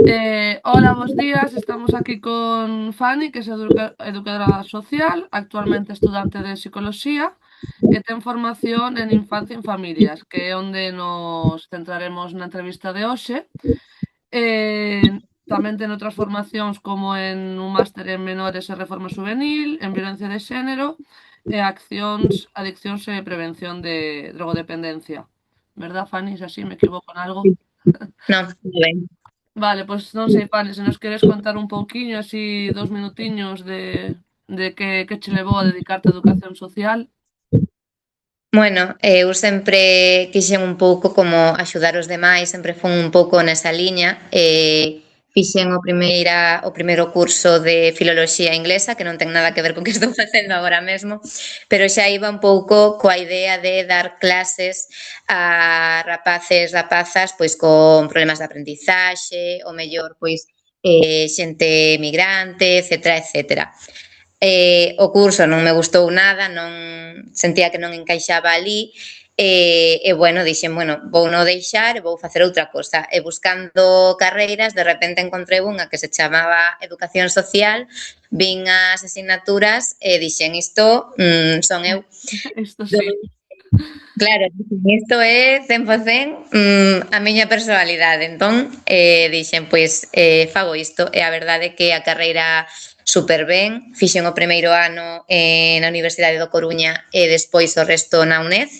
Hola, buenos días. Estamos aquí con Fanny, que es educadora social, actualmente estudiante de psicología, e ten formación en infancia e en familias, que é onde nos centraremos na entrevista de hoxe. Tamén ten outras formacións como en un máster en menores e reforma juvenil, en violencia de xénero e accións, adiccións e prevención de drogodependencia. Verdad, Fanny? Se así me equivoco en algo. No, muy ben. Vale, pois non sei, Fanny, se nos queres contar un pouquiño, así 2 minutiños de que che levou a dedicarte á educación social. Bueno, eu sempre quixen un pouco como axudar os demais, sempre fun un pouco nesa liña. Fixen o primeiro curso de filoloxía inglesa, que non ten nada que ver co que estou facendo agora mesmo, pero xa iba un pouco coa idea de dar clases a rapaces, rapazas, pois con problemas de aprendizaxe, o mellor, pois, xente migrante, etcétera, etcétera. O curso non me gustou nada, non sentía que non encaixaba ali, bueno, dixen, bueno, vou non deixar e vou facer outra cosa. E buscando carreiras, de repente encontrei unha que se chamaba Educación Social, vin as asignaturas e dixen, isto son eu. Isto sí. Claro, isto é 100% a miña personalidade. Entón, dixen, pois, fago isto. E a verdade é que a carreira super ben. Fixen o primeiro ano na Universidade do Coruña e despois o resto na UNED.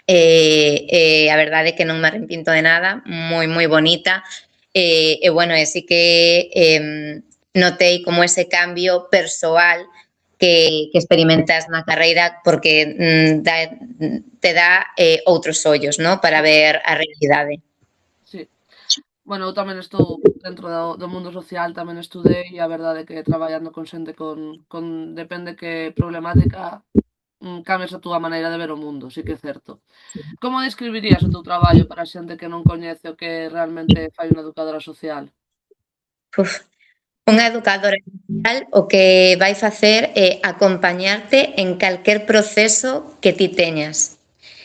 A verdade é que non me arrepinto de nada, moi, moi bonita. Bueno, sí que notei como ese cambio persoal que experimentas na carreira porque te dá outros ollos, ¿no? Para ver a realidade. Sí. Bueno, eu tamén estou dentro do mundo social, tamén estudei e a verdade é que traballando con xente con depende que problemática, cambias a túa maneira de ver o mundo, sí que é certo. Como describirías o teu traballo para a xente que non coñece o que realmente fai unha educadora social? Uf, unha educadora social o que vai facer é acompañarte en calquer proceso que ti teñas.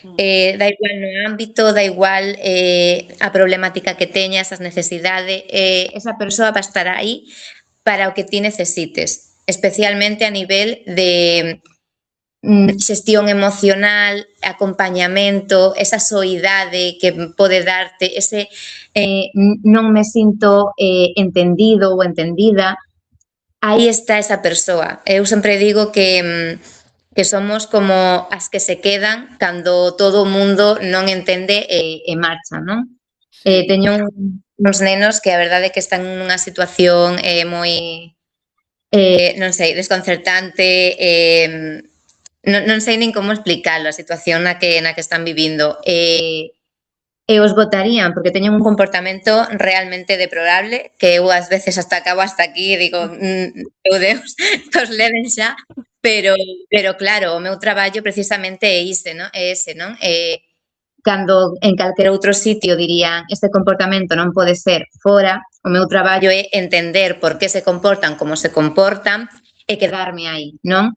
Mm, Da igual no ámbito, da igual a problemática que teñas, as necesidades, esa persoa va a estar aí para o que ti necesites, especialmente a nivel de xestión emocional, acompañamento, esa soidade que pode darte, ese non me sinto entendido ou entendida, aí está esa persoa. Eu sempre digo que somos como as que se quedan cando todo o mundo non entende e marcha, non? sí. Teño uns nenos que a verdade é que están nunha situación moi, non sei, desconcertante, non sei nin como explicalo, a situación na que están vivindo. E os botarían porque teñen un comportamento realmente deplorable que eu ás veces hasta acabo hasta aquí e digo, meu Deus, que os leven xa, pero claro, o meu traballo precisamente é ese, non? É ese, non? Cando en calquer outro sitio dirían este comportamento non pode ser fora, o meu traballo é entender por que se comportan como se comportan e quedarme aí, non?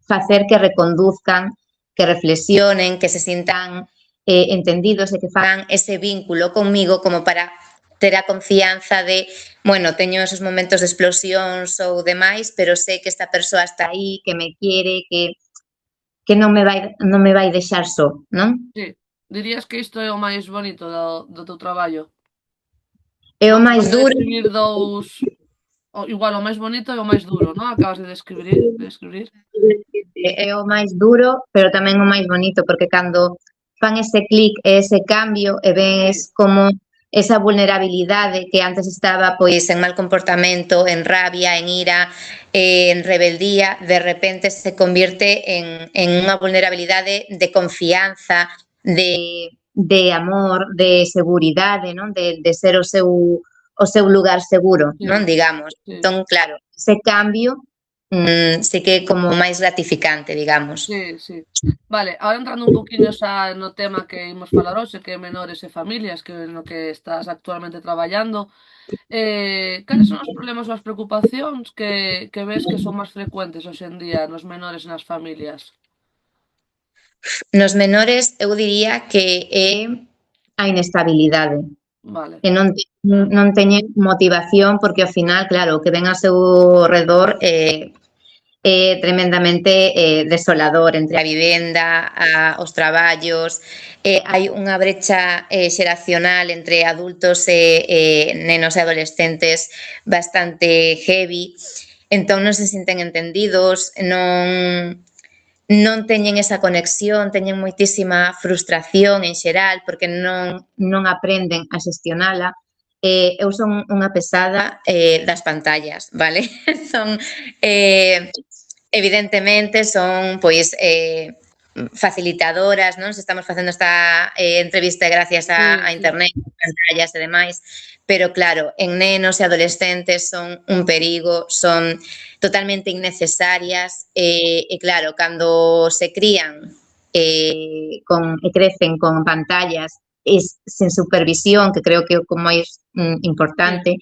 Facer que reconduzcan, que reflexionen, que se sintan entendidos e que fagan ese vínculo conmigo como para ter a confianza de, bueno, teño esos momentos de explosións ou demais, pero sei que esta persoa está aí, que me quiere, que non me vai deixar só, non? Sí. Dirías que isto é o máis bonito do teu traballo? É o Non máis acabas de duro, describir dous, igual o máis bonito e o máis duro, non? Acabas de describir. é o máis duro, pero tamén o máis bonito, porque cando fan ese clic e ese cambio e ves Sí, como esa vulnerabilidade que antes estaba pois en mal comportamento, en rabia, en ira, en rebeldía, de repente se convierte en unha vulnerabilidade de confianza, de amor, de seguridade, non? De ser o seu lugar seguro, non? sí, Digamos. sí. Entón, claro, ese cambio sí que é como máis gratificante, digamos. Sí, sí. Vale, ahora entrando un poquinho xa no tema que imos falar hoxe, que é menores e familias, que é no que estás actualmente traballando, cales son os problemas ou as preocupacións que ves que son máis frecuentes hoxe en día nos menores e nas familias? Nos menores eu diría que é a inestabilidade. vale. e non teñen motivación porque ao final, claro, o que ven ao seu redor é tremendamente desolador entre a vivenda, os traballos, hai unha brecha xeracional entre adultos e nenos e adolescentes bastante heavy, entón non se sinten entendidos, non teñen esa conexión, teñen moitísima frustración en xeral porque non aprenden a xestionala. Eu son unha pesada das pantallas, vale? Son evidentemente son pois facilitadoras, non? Se estamos facendo esta entrevista gracias Sí, a sí, internet, pantallas e demais, pero claro, en nenos e adolescentes son un perigo, son totalmente innecesarias e claro, cando se crían e crecen con pantallas sen supervisión, que creo que é o máis sí, importante,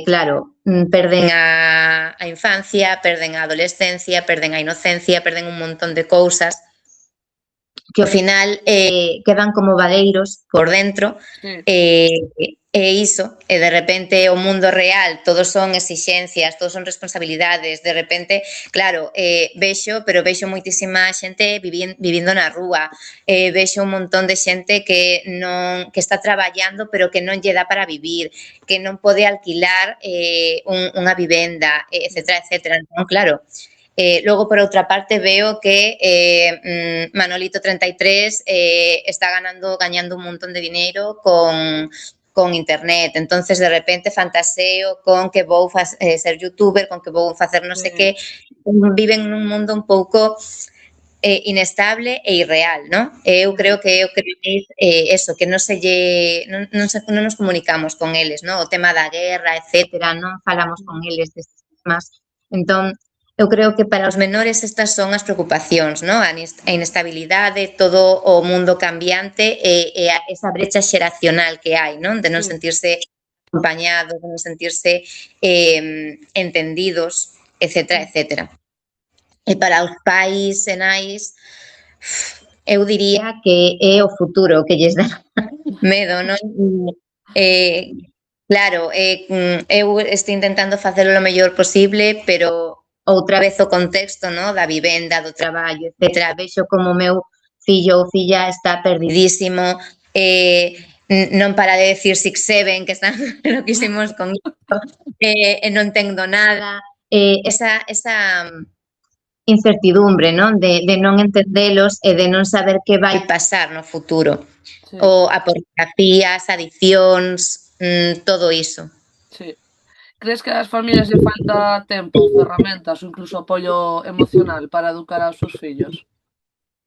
claro, perden a infancia, perden a adolescencia, perden a inocencia, perden un montón de cousas que ao final quedan como valeiros por dentro sí, e iso, e de repente o mundo real todos son exixencias, todos son responsabilidades, de repente, claro, pero vexo moitísima xente vivindo na rúa, vexo un montón de xente que está traballando pero que non lle dá para vivir, que non pode alquilar unha vivenda, etcétera, etcétera. Entón, claro, logo, por outra parte, veo que Manolito 33 está gañando un montón de dinero con internet. Entonces, de repente, fantaseo con que vou ser youtuber, con que vou facer non sei sí, que. Viven nun mundo un pouco inestable e irreal, ¿no? Eu creo que o que tenéis eso, que non se lle non nos comunicamos con eles, ¿no? O tema da guerra, etcétera, non falamos con eles destes temas. Entón, eu creo que para os menores estas son as preocupacións, ¿no? A inestabilidade, todo o mundo cambiante e esa brecha xeracional que hai, non? De non sí. sentirse acompañados, de non sentirse entendidos, etcétera, etcétera. E para os pais e nais, eu diría que é o futuro que lles dá medo, non? Eh, claro, eu estou intentando facelo o mellor posible, pero outra vez o contexto, no, da vivenda, do traballo, etcétera. Vexo como o meu fillo ou filla está perdidísimo, non para de decir Six Seven, que están loquísimos con isto, e non entendo nada. Esa incertidumbre, non? De non entendelos e de non saber que vai pasar no futuro. Sí, A pornografía, as adiccións, todo iso. sí. Crees que ás familias lle falta tempo, ferramentas ou incluso apoio emocional para educar aos seus fillos?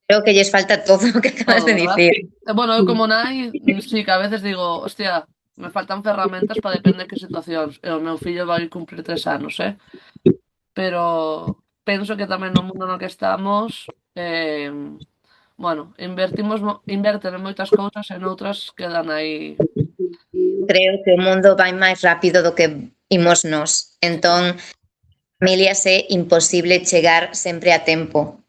Creo que lles falta todo o que acabas Todo, de ¿verdad? dicir. Bueno, eu como nai, sí, que a veces digo, hostia, me faltan ferramentas para depende de que situacións. E o meu fillo vai cumprir 3 anos, pero penso que tamén no mundo no que estamos, bueno, inverten en moitas cousas e noutras quedan aí. Creo que o mundo vai máis rápido do que imos nós. Sí, Entón, familias é imposible chegar sempre a tempo.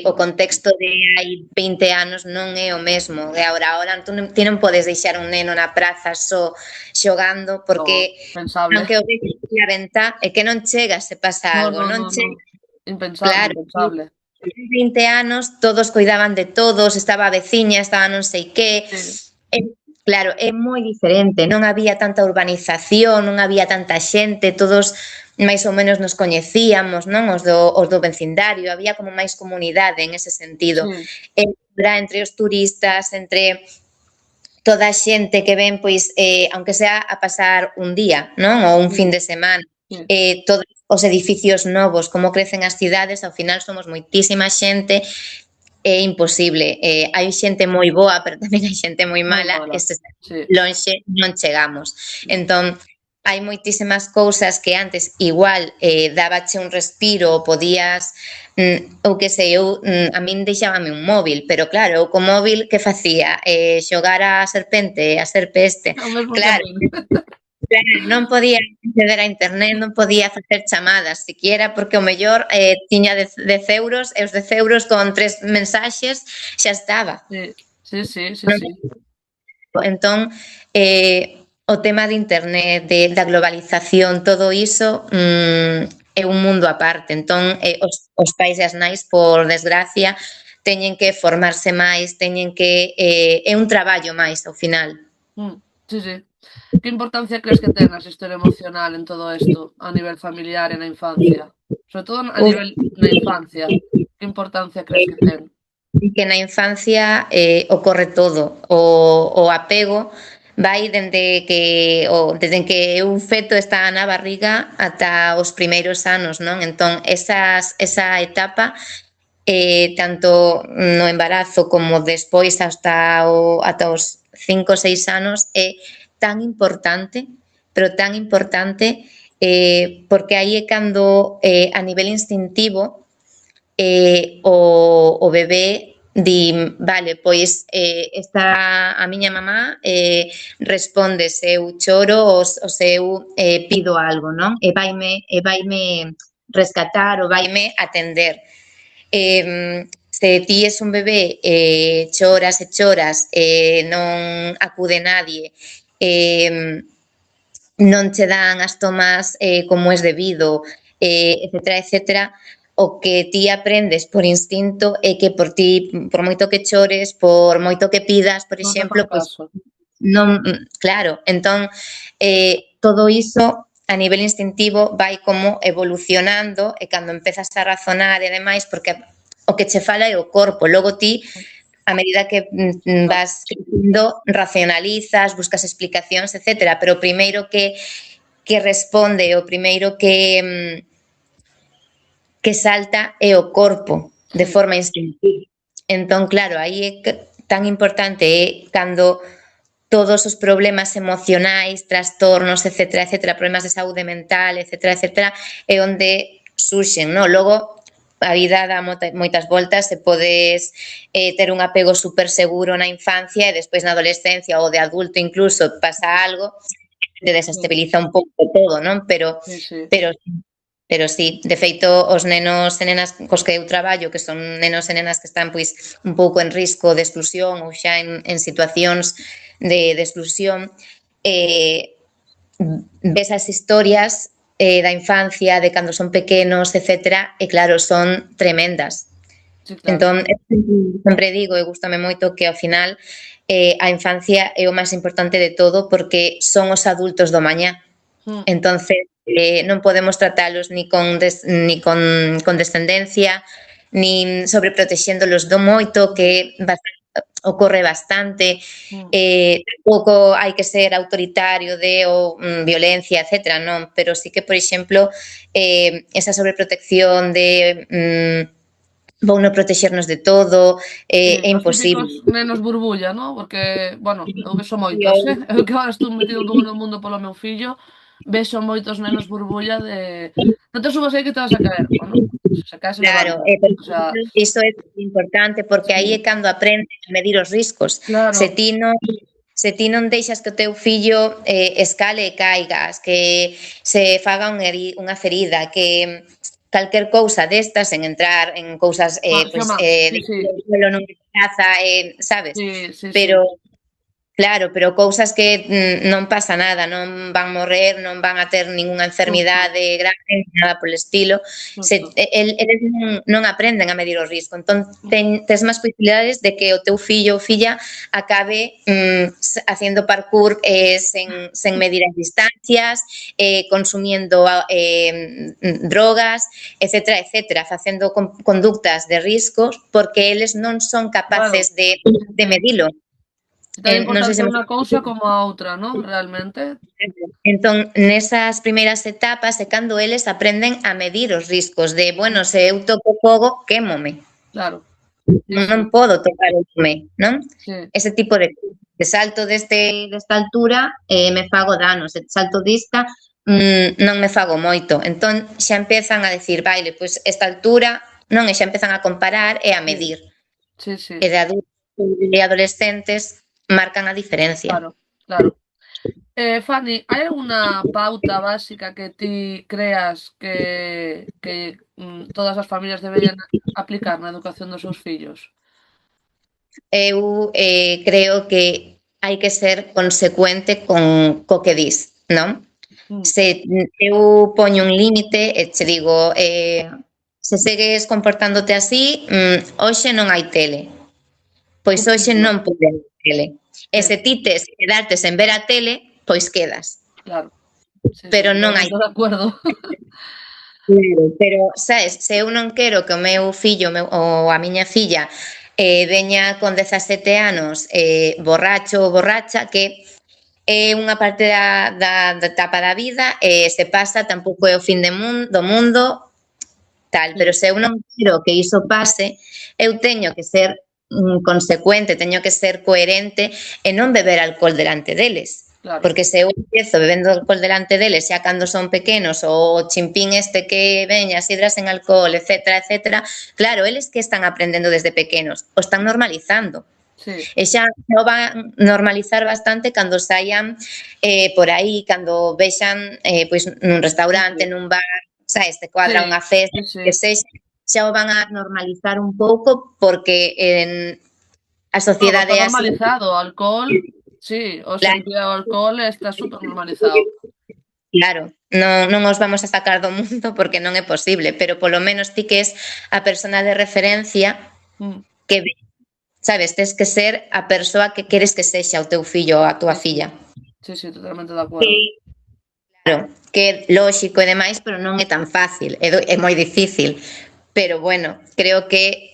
O contexto de hai 20 anos non é o mesmo de agora ti non podes deixar un neno na praza só xogando porque o pensable. aunque o vexas pola ventá é que non chega se pasa No, algo, no, non no, chega, no. Impensable, claro. impensable. 20 anos todos coidaban de todos, estaba a veciña, estaba non sei que. Sí, É, claro, é moi diferente, non había tanta urbanización, non había tanta xente, todos máis ou menos nos coñecíamos, non? Os do vecindario, había como máis comunidade en ese sentido. sí, Entre os turistas, entre toda a xente que ven, pois, aunque sea a pasar un día, non? Ou un fin sí, de semana, sí, todos os edificios novos, como crecen as cidades, ao final somos moitísima xente, é imposible. Hai xente moi boa, pero tamén hai xente moi muy mala, e mala. se Sí, lonxe non chegamos. no, Entón, hai moitísimas cousas que antes igual dábache un respiro, podías, ou que sei, a min deixábame un móvil, pero claro, eu co móvil que facía? Xogar a serpente, a serpe este. o mesmo que a Claro, min. non podía acceder a internet, non podía facer chamadas siquiera porque o mellor tiña 10 euros e os 10 euros con 3 mensaxes xa estaba. Sí, sí, sí, sí, sí. Entón, o tema de internet, da globalización, todo iso é un mundo aparte. Entón, os pais e as nais, por desgracia, teñen que formarse máis, teñen que é un traballo máis ao final. Sí, sí. Que importancia crees que ten a xestión emocional en todo isto, a nivel familiar e na infancia? Sobre todo a Uf, nivel na infancia, que importancia crees que ten? que na infancia ocorre todo. O apego vai desde que un feto está na barriga ata os primeiros anos, non? Entón, esa etapa tanto no embarazo como despois ata os 5 ou 6 anos é tan importante, pero tan importante porque aí é cando a nivel instintivo o bebé di, vale, pois está a miña mamá responde se eu choro ou se eu pido algo, non? E vaime rescatar ou vaime atender. Se ti es un bebé choras e choras non acude nadie non che dan as tomas como es debido etcétera, etcétera, o que ti aprendes por instinto é que por ti, por moito que chores, por moito que pidas, por Non te fan exemplo, pois caso. non, claro, entón todo iso a nivel instintivo vai como evolucionando e cando empezas a razonar e demais, porque o que che fala é o corpo, logo ti a medida que Claro. vas crecindo, racionalizas, buscas explicacións, etcétera, pero o primeiro que responde, o primeiro que salta é o corpo de Sí. forma instintiva. Entón, claro, aí é tan importante cando todos os problemas emocionais, trastornos, etcétera, etcétera, problemas de saúde mental, etcétera, etcétera, é onde surxen, non? Logo, a vida dá moitas voltas e podes ter un apego super seguro na infancia e despois na adolescencia ou de adulto incluso pasa algo, te Sí, desestabiliza un pouco todo, non? sí, sí. Pero Pero sí, de feito, os nenos e nenas cos que eu traballo, que son nenos e nenas que están pois un pouco en risco de exclusión ou xa en situacións de exclusión, eh, ves as historias da infancia, de cando son pequenos, etcétera, e claro, son tremendas. Sí, claro. Entón, sempre digo, e gustame moito que ao final a infancia é o máis importante de todo porque son os adultos do mañá. Mm. Entonces, non podemos tratalos ni con condescendencia, nin sobreprotexéndolos do moito, que ocorre bastante. Mm. Tampouco hai que ser autoritario ou violencia, etcétera, non, pero sí que, por exemplo, esa sobreprotección de vou non protexernos de todo, Sí, é os típicos imposible. nenos burbulla, ¿no? Porque, bueno, eu vexo moitos, Eu que agora estou metido un pouco no mundo polo meu fillo, vexo moitos nenos burbulla de non te subas aí que te vas a caer. Bueno, se cae se Claro, levanta. O sea, iso é importante porque aí é sí, cando aprendes a medir os riscos. Se claro. ti non se ti non deixas que o teu fillo escale e caigas, que se faga unha ferida, que calquer cousa destas, en entrar en cousas Xema, de sí, sí, suelo non de caza, sabes? sí, sí, Pero sí, claro, pero cousas que non pasa nada, non van morrer, non van a ter ningunha justo, enfermidade grave, nin nada polo estilo. justo. Eles non aprenden a medir o risco. Entón, tes máis posibilidades de que o teu fillo ou filla acabe haciendo parkour sen medir as distancias, consumiendo drogas, etcétera, etcétera, facendo conductas de riscos porque eles non son Claro, capaces de sí. medilo. É tan Non sei se importante me unha cousa como a outra, ¿no? Realmente. Entón, nesas primeiras etapas é cando eles aprenden a medir os riscos de, bueno, Mm. se eu toco fogo, quémome. Claro, sí, Non sí, podo tocar o lume, non? sí. Ese tipo de salto desta altura me fago dano, se salto dista non me fago moito. Entón xa empezan a decir, baile, pois esta altura non, e xa empezan a comparar e a Sí, medir. sí, E sí, de adultos e adolescentes marcan a diferencia. claro, claro. Fanny, hai algunha pauta básica que ti creas que todas as familias deberían aplicar na educación dos seus fillos? Eu creo que hai que ser consecuente co que dis, non? Mm, Se eu poño un límite e che digo se segues comportándote así, hoxe non hai tele. Pois hoxe cumplirlo. non pode haber tele. E Sí, se ti tes que quedarte sen ver a tele, pois quedas. claro. Sí, sí, Pero non hai. totalmente de acuerdo. Claro, pero, sabes, se eu non quero que o meu fillo ou a miña filla veña con 17 anos borracho ou borracha, que é unha parte da etapa da vida, se pasa, tampouco é o fin do mundo, tal, pero Sí, se eu non quero que iso pase, eu teño que ser consecuente, teño que ser coherente e non beber alcohol delante deles. claro. Porque se eu empiezo bebendo alcohol delante deles xa cando son pequenos, o chimpín este que veña, sidras en alcohol, etcétera, etcétera, claro, eles que están aprendendo desde pequenos, o están normalizando. Sí, E xa o van normalizar bastante cando saian por aí, cando vexan pois nun sí, restaurante, sí. nun bar, sabes, te cuadra Sí, unha festa, sí, que sí. sexa, xa o van a normalizar un pouco porque a No, pues sociedade está é así. normalizado. Alcohol, sí, o sea, el Claro, cuidado alcohol está súper normalizado. claro, non os vamos a sacar do mundo porque non é posible, pero polo menos ti que es a persona de referencia Mm, que sabes, tes que ser a persoa que queres que sexa o teu fillo ou a túa sí, filla. sí. Sí, sí, totalmente de acuerdo. Claro, que é lóxico e demais, pero non é tan fácil, é moi difícil. Pero bueno, creo que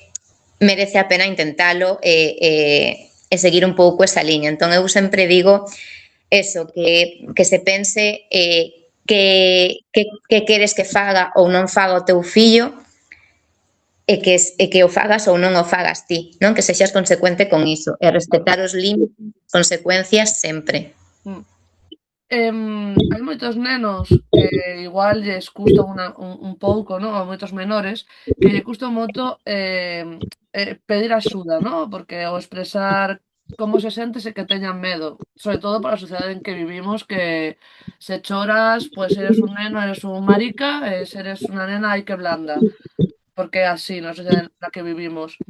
merece a pena intentalo e seguir un pouco esa liña. Entón eu sempre digo eso, que se pense que queres que faga ou non faga o teu fillo e que o fagas ou non o fagas ti, non? Que sexas consecuente con iso e Claro. respetar os límites, consecuencias sempre. Mm. Hai moitos nenos que igual lles custa un pouco, non? Ou moitos menores que lle custa moito pedir axuda, non? Porque o expresar como se sente se que teñan medo, sobre todo para a sociedade en que vivimos, que se choras, pois eres un neno, eres un marica, e se eres unha nena, ai que blanda, porque é así na sociedade na que vivimos.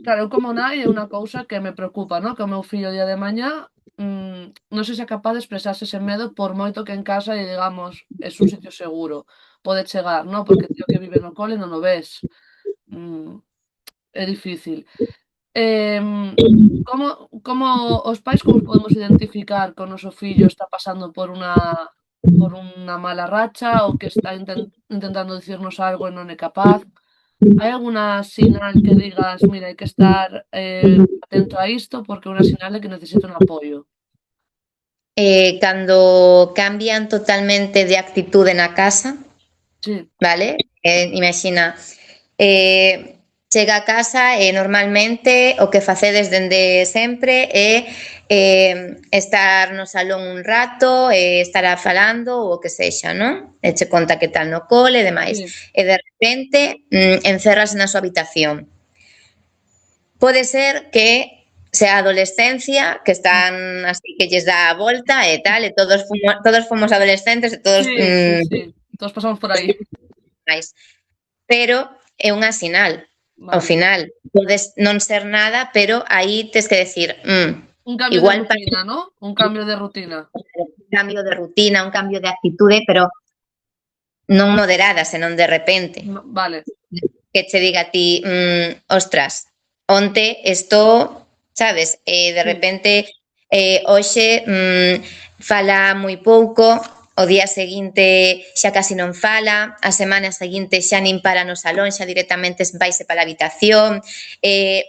Claro, eu como nai é unha cousa que me preocupa, non? Que o meu fillo o día de mañá non sei se é capaz de expresarse ese medo por moito que en casa e digamos é un sitio seguro, pode chegar, non? Porque ti o que vive no cole non o ves. Mm, é difícil. Como os pais como podemos identificar que o noso fillo está pasando por unha mala racha ou que está intentando dicirnos algo e non é capaz? Hai alguna sinal que digas: "Mira, hai que estar, atento a isto porque é unha sinal de que necesita un apoio"? Cando cambian totalmente de actitude na casa, Sí, vale? Imagina, chega a casa e normalmente o que facedes dende sempre é estar no salón un rato, estar falando ou o que sexa, non? E che conta que tal no cole e demais. sí, E de repente encerras na súa habitación. Pode ser que sea a adolescencia, que mm, están así que lles dá a volta e tal, e todos fomos adolescentes e todos sí, sí, sí, todos pasamos por aí. máis. Pero é unha sinal. Ao Vale. final, podes non ser nada, pero aí tes que decir, Un cambio de igual parece rutina, ¿no? Un cambio de rutina. un cambio de rutina, un cambio de actitude, pero non moderada, senón de repente. Vale, Que che diga a ti, ostras, onte isto, sabes, de sí, repente hoxe fala moi pouco, o día seguinte xa casi non fala, a semana seguinte xa nin para no salón, xa directamente vaise para a habitación,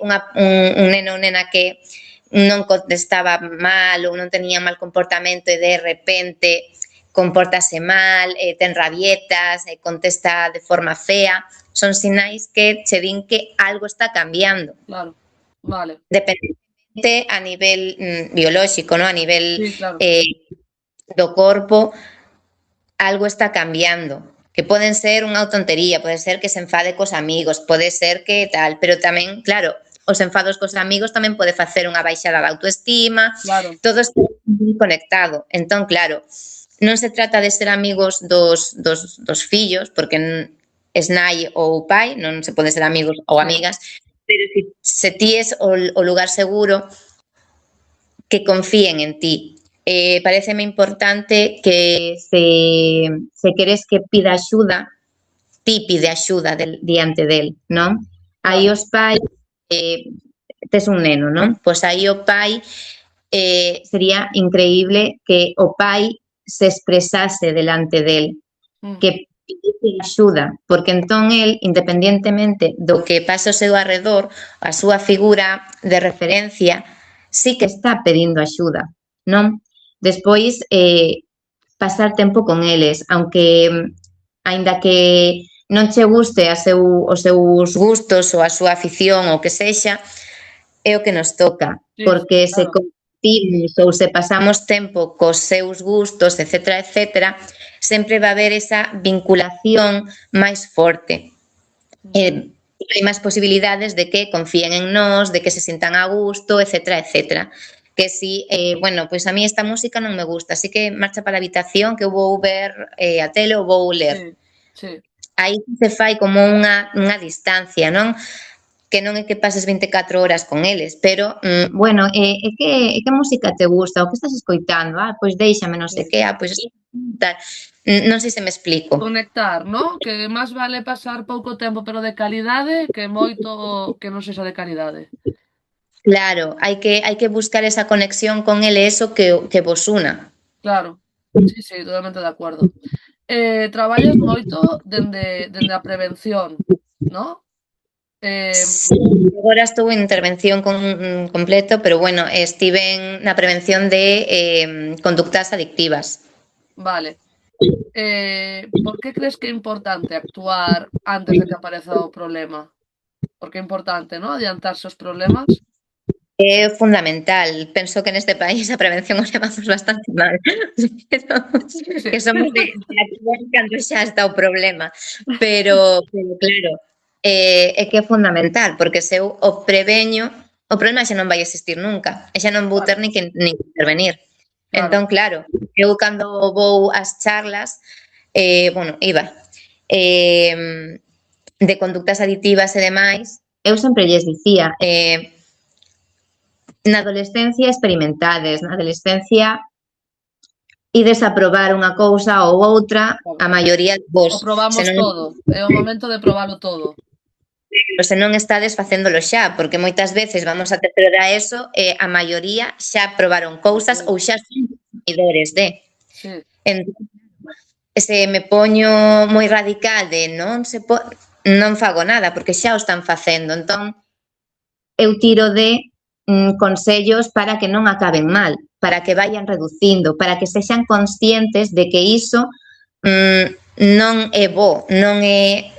un neno ou nena que non contestaba mal ou non tenía mal comportamento e de repente compórtase mal, ten rabietas, contesta de forma fea, son sinais que che din que algo está cambiando. claro. Vale. Dependente a nivel biolóxico, ¿no? A nivel Sí, claro. eh, do corpo, algo está cambiando. Que poden ser unha tontería, pode ser que se enfade cos amigos, pode ser que tal, pero tamén, claro, os enfados cos amigos tamén pode facer unha baixada da autoestima, Claro. todo está moi conectado. Entón, claro, non se trata de ser amigos dos fillos, porque es nai ou pai, non se pode ser amigos ou Sí, amigas, pero se ti es o lugar seguro, que confíen en ti. Pareceme importante que se queres que pida axuda, ti pide axuda diante del, non? Aí Claro. os pais, tes un neno, non? Pois aí o pai sería increíble que o pai se expresase delante del, Mm, que pedise axuda, porque entón el, independientemente do que pase ao seu arredor, a súa figura de referencia sí que está pedindo axuda, non? Despois, pasar tempo con eles, aunque aínda que non che guste os seus gustos ou a súa afición ou que sexa, é o que nos toca, sí, sí, porque se claro. compartimos ou se pasamos tempo cos seus gustos, etcétera, etcétera, sempre va a haber esa vinculación máis forte. Sí. Hai máis posibilidades de que confíen en nós, de que se sintan a gusto, etcétera, etcétera. Que si, bueno, pois a mí esta música non me gusta, así que marcha para a habitación que eu vou ver a tele ou vou ler. Sí, sí. Aí se fai como unha distancia, non? Que non é que pases 24 horas con eles, pero, bueno, que música te gusta? O que estás escoitando? Ah, pois déixame non sei Sí. que, pois tal. Non sei se me explico. Conectar, ¿no? Que máis vale pasar pouco tempo pero de calidade que moito que non sexa de calidade. Claro, hai que buscar esa conexión con ele, eso que vos una. Claro. Sí, sí, totalmente de acordo. Traballas moito dende a prevención, ¿no? Sí, agora estou en intervención completo, pero bueno, estiven na prevención de conductas adictivas. Vale. Por que crees que é importante actuar antes de que apareza o problema? Porque é importante, ¿no? Adiantarse aos problemas. É fundamental. Penso que neste país a prevención o levamos bastante mal. Sí, Que somos de actuar cando xa está o problema. Pero claro, é que é fundamental, porque se eu o preveño, o problema xa non vai existir nunca, e xa non vou ter claro, nin que intervenir. claro. Entón, claro, eu cando vou ás charlas, bueno, iba, de conductas adictivas e demais, eu sempre lles dicía, na adolescencia experimentades, na adolescencia ides a probar unha cousa ou outra, Claro. a maioría de vos, O probamos todo. É o momento de probalo todo. se non estades facéndolo xa, porque moitas veces vamos a terceiro da ESO e a maioría xa probaron cousas ou xa son consumidores de. Sí, Entón, se me poño moi radical de non fago nada, porque xa o están facendo. Entón, eu tiro de consellos para que non acaben mal, para que vayan reducindo, para que sexan conscientes de que iso non é bo, non é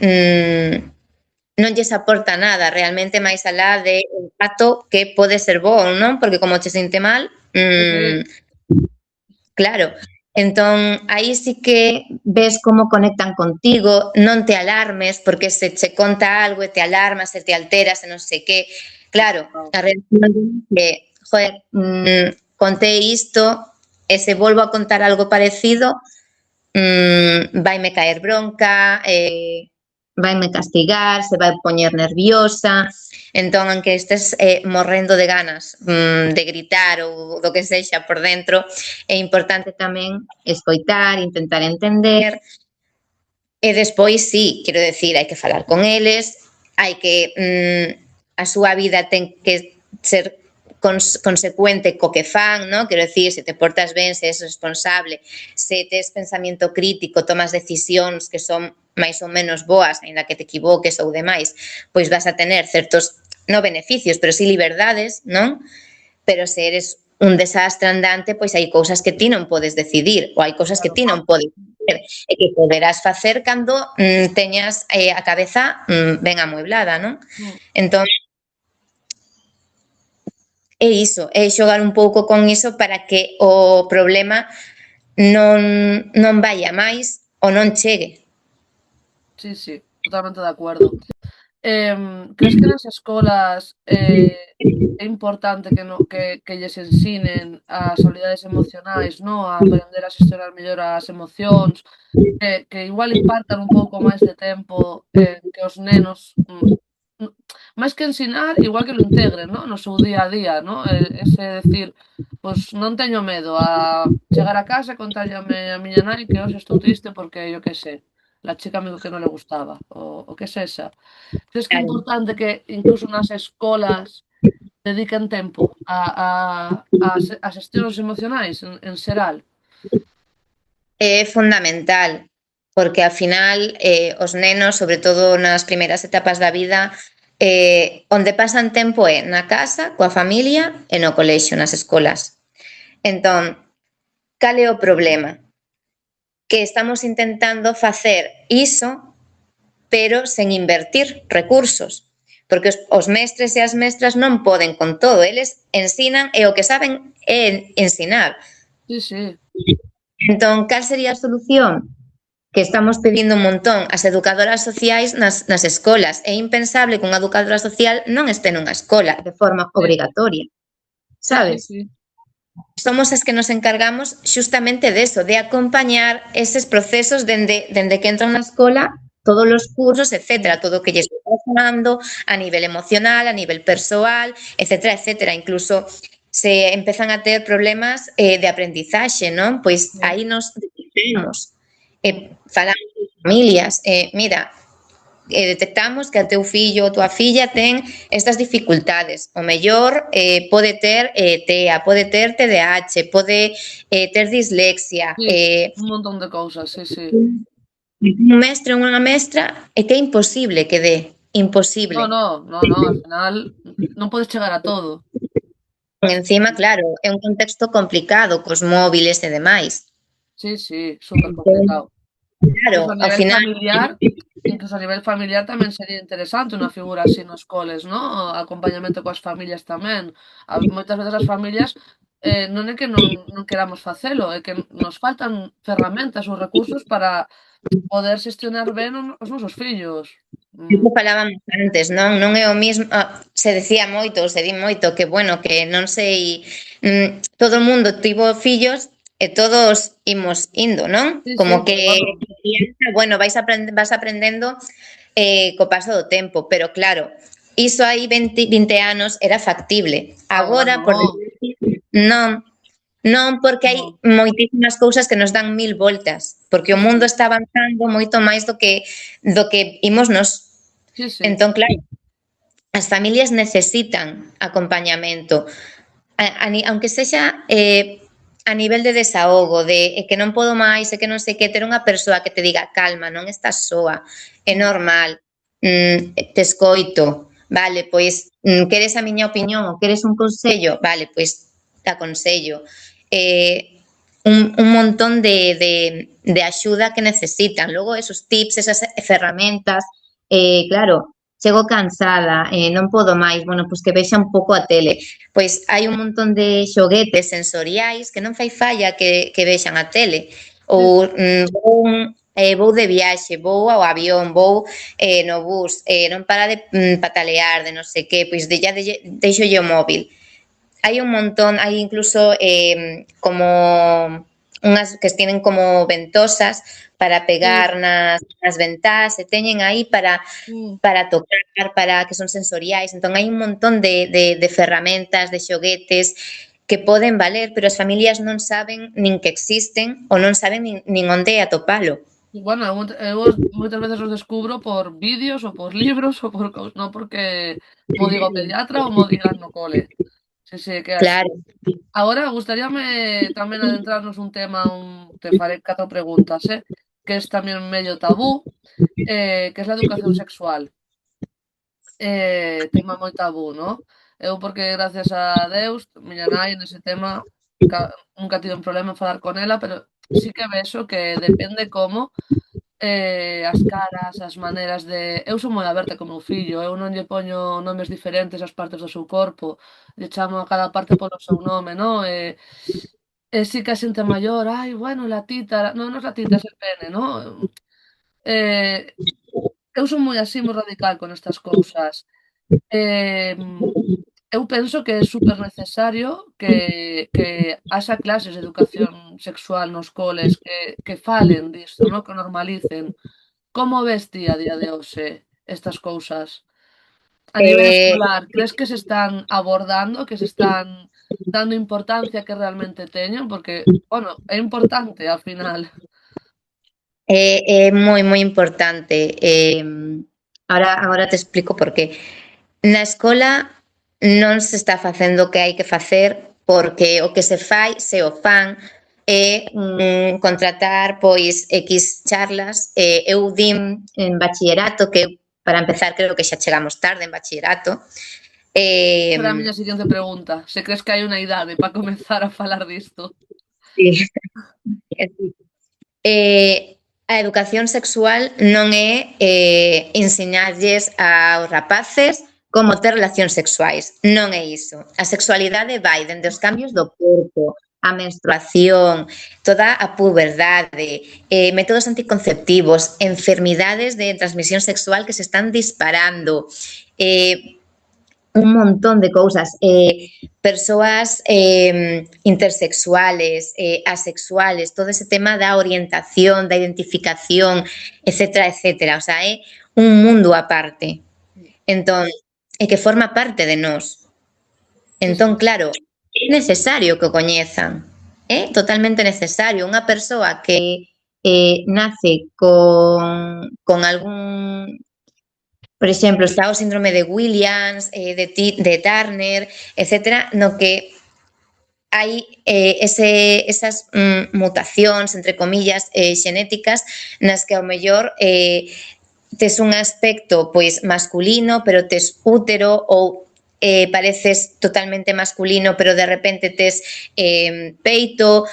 non lles aporta nada realmente máis alá de impacto que pode ser bo, non? Porque como che sinte mal, sí, sí. claro. Entón, aí sí que ves como conectan contigo, non te alarmes, porque se che conta algo e te alarmas, se te alteras, e non sei que. Claro, a reacción de, joder, contei isto, e se volvo a contar algo parecido, vaime caer bronca, vaime castigar, se vai poñer nerviosa. Entón, aunque estés morrendo de ganas de gritar ou do que sexa por dentro, é importante tamén escoitar, intentar entender. E despois, sí, quero decir, hai que falar con eles, hai que a súa vida ten que ser consecuente co que fan, ¿no? Quero decir, se te portas ben, se és responsable, se tes pensamento crítico, tomas decisións que son máis ou menos boas, aínda que te equivoques ou demais, pois vas a tener certos, non beneficios, pero sí liberdades, non? Pero se eres un desastre andante, pois hai cousas que ti non podes decidir, ou hai cousas que Claro. ti non podes facer, e que poderás facer cando teñas a cabeza ben amueblada, non? Mm. Entón, é iso, é xogar un pouco con iso para que o problema non vaya máis ou non chegue. Sí, sí, totalmente de acuerdo. Crees que nas escolas é importante que, no, que lles ensinen as habilidades emocionais, no? A aprender a xestionar mellor as emocións, que igual impartan un pouco máis de tempo que os nenos máis que ensinar, igual que lo integren, ¿no? No seu día a día, ¿no? Ese decir, pois non teño medo a chegar a casa e contarlle a miña nai que hoxe estou triste porque, yo que sé, la chica me dijo que non le gustaba, o que sexa. Crees que é Claro. importante que incluso nas escolas dediquen tempo a xestións emocionais en xeral? É fundamental, porque ao final os nenos, sobre todo nas primeiras etapas da vida, onde pasan tempo é na casa, coa familia e no colexio, nas escolas. Entón, cal é o problema? Que estamos intentando facer iso, pero sen invertir recursos. Porque os mestres e as mestras non poden con todo, eles ensinan e o que saben é ensinar. Sí, sí. Entón, cal sería a solución? Que estamos pedindo un montón as educadoras sociais nas escolas. É impensable que unha educadora social non este nunha escola de forma Sí, obrigatoria, sí, sí, sabes? sí. Somos as que nos encargamos xustamente deso, de acompañar eses procesos dende que entran na escola, todos os cursos, etcétera, Sí, todo o que lles está pasando a nivel emocional, a nivel persoal, etcétera, etcétera. Incluso se empezan a ter problemas de aprendizaxe, non? Pois sí. aí nos detectamos. Mm. Falamos de familias, mira, detectamos que o teu fillo ou tua filla ten estas dificultades. O mellor pode ter TEA, pode ter TDAH, pode ter dislexia. Sí, un montón de cousas, sí, sí. Un mestre ou unha mestra é que é imposible que dé. Imposible. No, no, no, no, al final non podes chegar a todo. Encima, claro, é un contexto complicado cos móviles e demais. Sí, sí, súper complicado. Claro, ao final Incluso a nivel familiar tamén sería interesante unha figura así nos coles, ¿no? O acompañamento coas familias tamén. Moitas veces as familias non é que non queramos facelo, é que nos faltan ferramentas ou recursos para poder xestionar ben os nosos fillos. Mm, iso falábamos antes, non? Non é o mismo, se decía moito, se di moito que bueno, que non sei, todo o mundo tivo fillos e todos imos indo, non? sí, sí, Como pero que vamos. bueno, vas aprendendo co paso do tempo, pero claro, iso hai 20 anos era factible. Agora Agora, por non. desgracia, non. Non, porque hai No. moitísimas cousas que nos dan mil voltas, porque o Sí, mundo sí, está avanzando moito máis do que imos nos. sí, sí. Entón, claro, as familias necesitan acompañamento, aunque sexa a nivel de desahogo, de que non podo máis, e que non sei que, ter unha persoa que te diga calma, non estás soa, é Mm. normal, te escoito, vale, pois queres a miña opinión ou queres un consello, vale, pois te aconsello. Un montón de axuda que necesitan. Logo, esos tips, esas ferramentas, claro, chego cansada, non podo máis, bueno, pois que vexa un pouco a tele. Pois hai un montón de xoguetes sensoriais que non fai falla que vexan a tele. Sí, Ou vou de viaxe, vou ao avión, vou no bus, non para de patalear, de non sei que, pois deixolle o móvil. Hai un montón, hai incluso como unhas que tienen como ventosas para sí. pegar nas ventás, e teñen aí Mm. para tocar, para que son sensoriais. Entón hai un montón de ferramentas, de xoguetes que poden valer, pero as familias non saben nin que existen ou non saben nin onde atopalo. Bueno, eu moitas veces os descubro por vídeos ou por libros ou por non porque mo diga o pediatra ou mo digan no cole. Sí, sí, que é así. Claro, Agora gustaríame tamén adentrarnos un tema, te faré 4 preguntas, que es tamén medio tabú, que es la educación sexual. Tema moi tabú, ¿no? Eu porque gracias a Deus, miña nai nese tema nunca tiven problema en falar con ela, pero sí que vexo que depende como as caras, as maneiras de. Eu son moi aberta co meu fillo, eu non lle poño nomes diferentes ás partes do seu corpo, lle chamo a cada parte polo seu nome, non? E sí que a xente maior, ai, bueno, la tita, non, non é la tita, é el pene, non? Eh, eu son moi así, moi radical con estas cousas. Eh, eu penso que é super necesario que haxa clases de educación sexual nos coles, que falen disto, non? Que o normalicen. Como ves ti a día de hoxe estas cousas? A nivel Eh, escolar, crees que se están abordando, que se están dando importancia que realmente teñen? Porque, bueno, é importante ao final. É moi, moi importante. Agora te explico por qué. Na escola non se está facendo o que hai que facer porque o que se fai, se o fan, é contratar pois X charlas. Eu din en bachillerato que, para empezar, creo que xa chegamos tarde en bachillerato. Esa era a Eh, miña seguinte pregunta. Se crees que hai unha idade para comezar a falar disto? sí, a educación sexual non é ensinarlles aos rapaces como ter relacións sexuais. Non é iso. A sexualidade vai dende os cambios do corpo, a menstruación, toda a puberdade, métodos anticonceptivos, enfermidades de transmisión sexual que se están disparando, un montón de cousas, persoas intersexuales, asexuales, todo ese tema da orientación, da identificación, etcétera, etcétera. O sea, é un mundo aparte. Entón, e que forma parte de nós. Sí, sí. Entón, claro, é necesario que o coñezan. É totalmente necesario. Unha persoa que nace con algún, por exemplo, está o síndrome de Williams, de Turner, etcétera, no que hai esas mutacións, entre comillas, xenéticas, nas que ao mellor tes un aspecto pois masculino, pero tes útero, ou pareces totalmente masculino, pero de repente tes peito,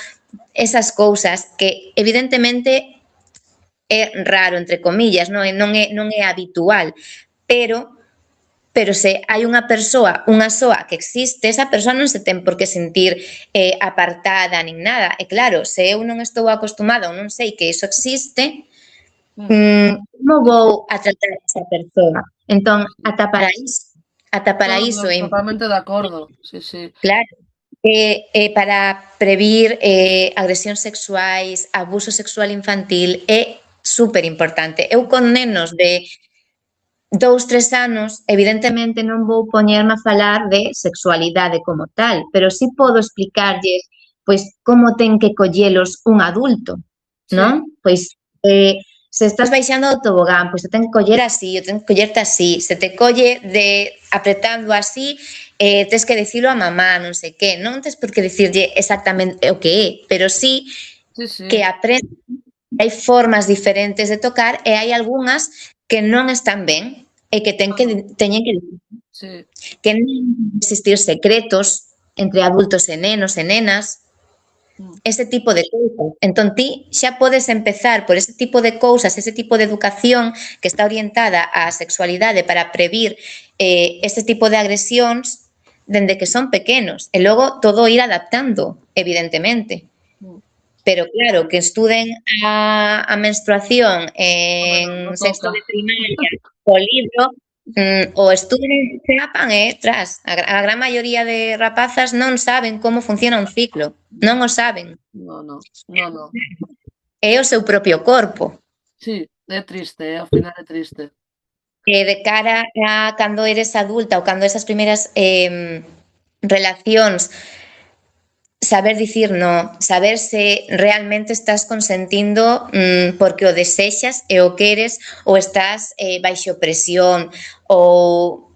esas cousas que evidentemente é raro, entre comillas, non é habitual, pero se hai unha persoa, unha soa que existe, esa persoa non se ten por que sentir apartada nin nada. E claro, se eu non estou acostumada ou non sei que iso existe, Mm. como vou a tratar a esa persoa? Entón, ata No, para no, iso é totalmente de acordo. Sí, sí. claro, para previr agresións sexuais, abuso sexual infantil, é super importante. Eu con nenos de 2, 3 anos, evidentemente non vou poñerme a falar de sexualidade como tal, pero sí podo explicarlles pois como ten que collelos un adulto, non? Sí, Pois se estás baixando do tobogán, pois te ten que coller así, o ten que collerte así, se te colle de apretando así, tes que dicilo a mamá, non sei que, non tes por que dicirlle exactamente o que é, pero sí sí, que sí. aprende. Hai formas diferentes de tocar e hai algunhas que non están ben e que No, teñen sí. que non existir secretos entre adultos e nenos e nenas, Mm. ese tipo de cousas. Entón, ti xa podes empezar por ese tipo de cousas, ese tipo de educación que está orientada á sexualidade para previr ese tipo de agresións dende que son pequenos e logo todo ir adaptando, evidentemente. Mm. Pero claro, que estuden a menstruación Hombre, no, en no sexto de toca. primaria co libro, o estuden e sepan, a gran maioría de rapazas non saben como funciona un ciclo, non o saben. No, no, no, no. É o seu propio corpo. Sí, é triste, ao final é triste. E de cara a cando eres adulta ou cando esas primeiras relacións, saber dicir no, saber se realmente estás consentindo porque o desexas e o queres ou estás baixo presión ou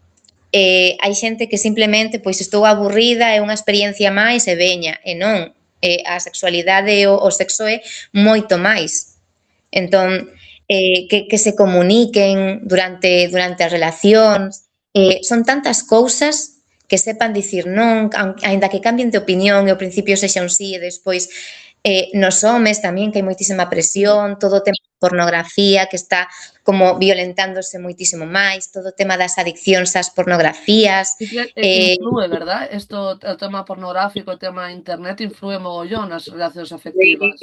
hai xente que simplemente pois estou aburrida, é unha experiencia máis e veña, e non, a sexualidade e o sexo é moito máis. Entón, que se comuniquen durante as relacións, son tantas cousas que sepan dicir non, aínda que cambien de opinión e ao principio sexa un sí e despois nos homes tamén que hai moitísima Mm. presión, todo o tema de pornografía que está como violentándose moitísimo máis, todo o tema das adiccións ás pornografías, Sí que eh, inflúe, ¿verdad? Esto, o tema pornográfico, o tema internet inflúe mogollón nas relacións afectivas.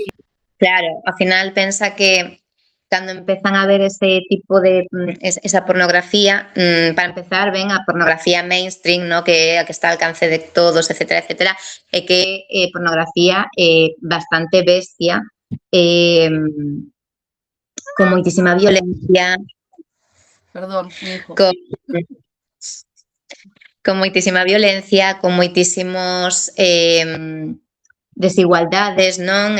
claro, ao final pensa que cando empezan a ver ese tipo de esa pornografía, para empezar, ven a pornografía mainstream, ¿no? Que é a que está ao alcance de todos, etcétera, etcétera, e que pornografía bastante bestia, eh, con moitísima violencia, Perdón, mi hijo. con, con moitísima violencia, con moitísimos desigualdades, non?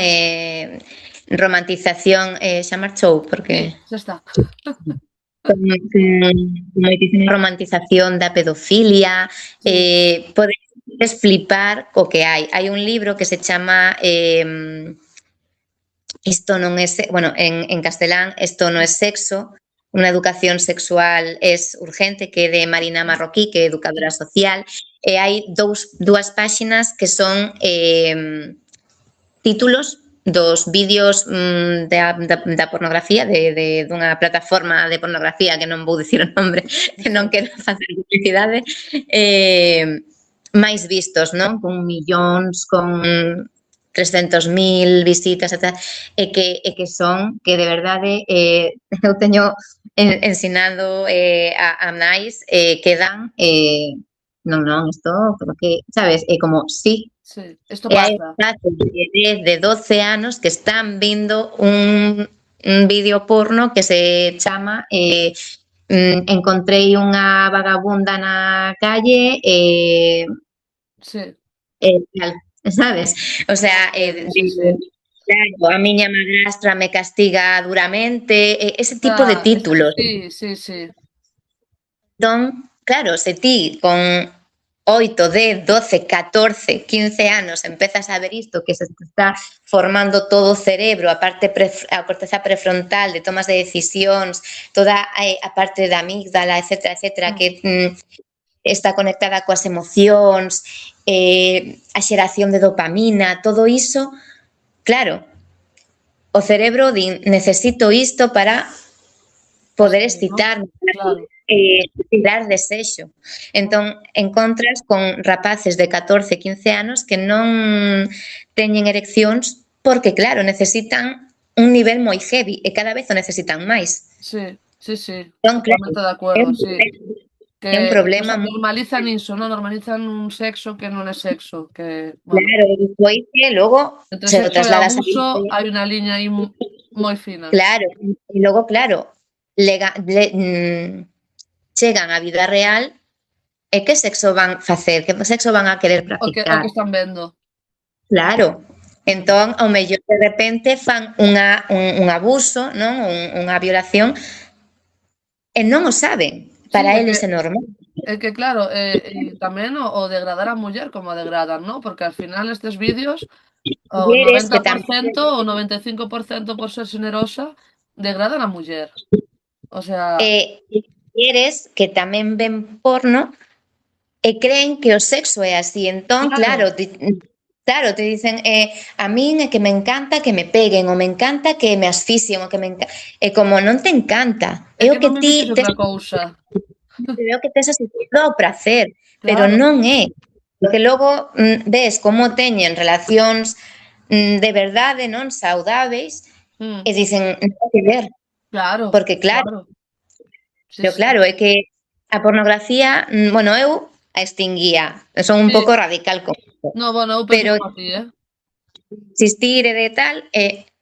Romantización, xa marchou, porque Sí, xa está. con moitísima romantización da pedofilia, Sí, podes flipar co que hai. Hai un libro que se chama Isto non é, bueno, en castelán, Isto non é sexo, unha educación sexual es urgente, que é de Marina Marroquí, que é educadora social, e hai dúas páxinas que son títulos dos vídeos da pornografía, dunha plataforma de pornografía que non vou dicir o nombre, que non sí. quero facer publicidade, máis vistos, non? Con millóns, con 300.000 visitas e que son que de verdade eu teño ensinado a nais que dan non, isto creo que, sabes, é como sí. Sí, esto E hai pasa. ratos de 10, de 12 anos que están vindo un vídeo porno que se chama Encontrei unha vagabunda na calle Sí, tal, sabes? O sea, sí, sí. claro, a miña madrastra me castiga duramente, ese tipo de Ah, títulos. sí, sí, sí. Entón, claro, se ti con 8, 10, 12, 14, 15 anos empezas a ver isto, que se está formando todo o cerebro, a parte a corteza prefrontal de tomas de decisións, toda a parte da amígdala, etcétera, etcétera, Mm. que está conectada coas emocións, a xeración de dopamina, todo iso, claro, o cerebro di, necesito isto para poder Pasar, ¿no? excitarme, Claro. tirar desexo. Mm. Entón, encontras con rapaces de 14, 15 anos que non teñen ereccións porque, claro, necesitan un nivel moi heavy e cada vez o necesitan máis. Sí, sí, sí, Entón, claro, totalmente de é acuerdo, un sí. é un Que problema moi normalizan iso, ¿no? Normalizan un sexo que non é sexo, que, bueno, claro, e despois que logo entre se o sexo e trasladas a abuso hai unha liña aí moi fina. claro, e logo, claro, lega, chegan á vida real e que sexo van facer, que sexo van a querer O practicar. que están vendo. Claro. Mm. Entón, ao mellor de repente fan un abuso, non? Unha violación e non o saben. Sí, Para eles é normal. é que claro, e tamén o degradar a muller como a degradan, ¿no? Porque al final estes vídeos o Mulleres que tamén 90% ou 95% por ser xenerosa degradan a muller. O sea, mulleres que tamén ven porno e creen que o sexo é así. Entón, claro, claro, te dicen a min é que me encanta que me peguen, ou me encanta que me asfixien, ou que me encanta. E como non te encanta, é é o que que non me ti dices tes outra cousa. veo que tes asistido ao pracer, pero Claro. non é. Porque logo ves como teñen relacións de verdade, non saudáveis, Mm, e dicen, non que ver, claro, porque claro, claro. Sí, pero sí. claro, é que a pornografía, bueno, eu a extinguía, son un Sí. pouco radical con isto, No, bueno, eu penso pero como a ti, eh. existir e de tal,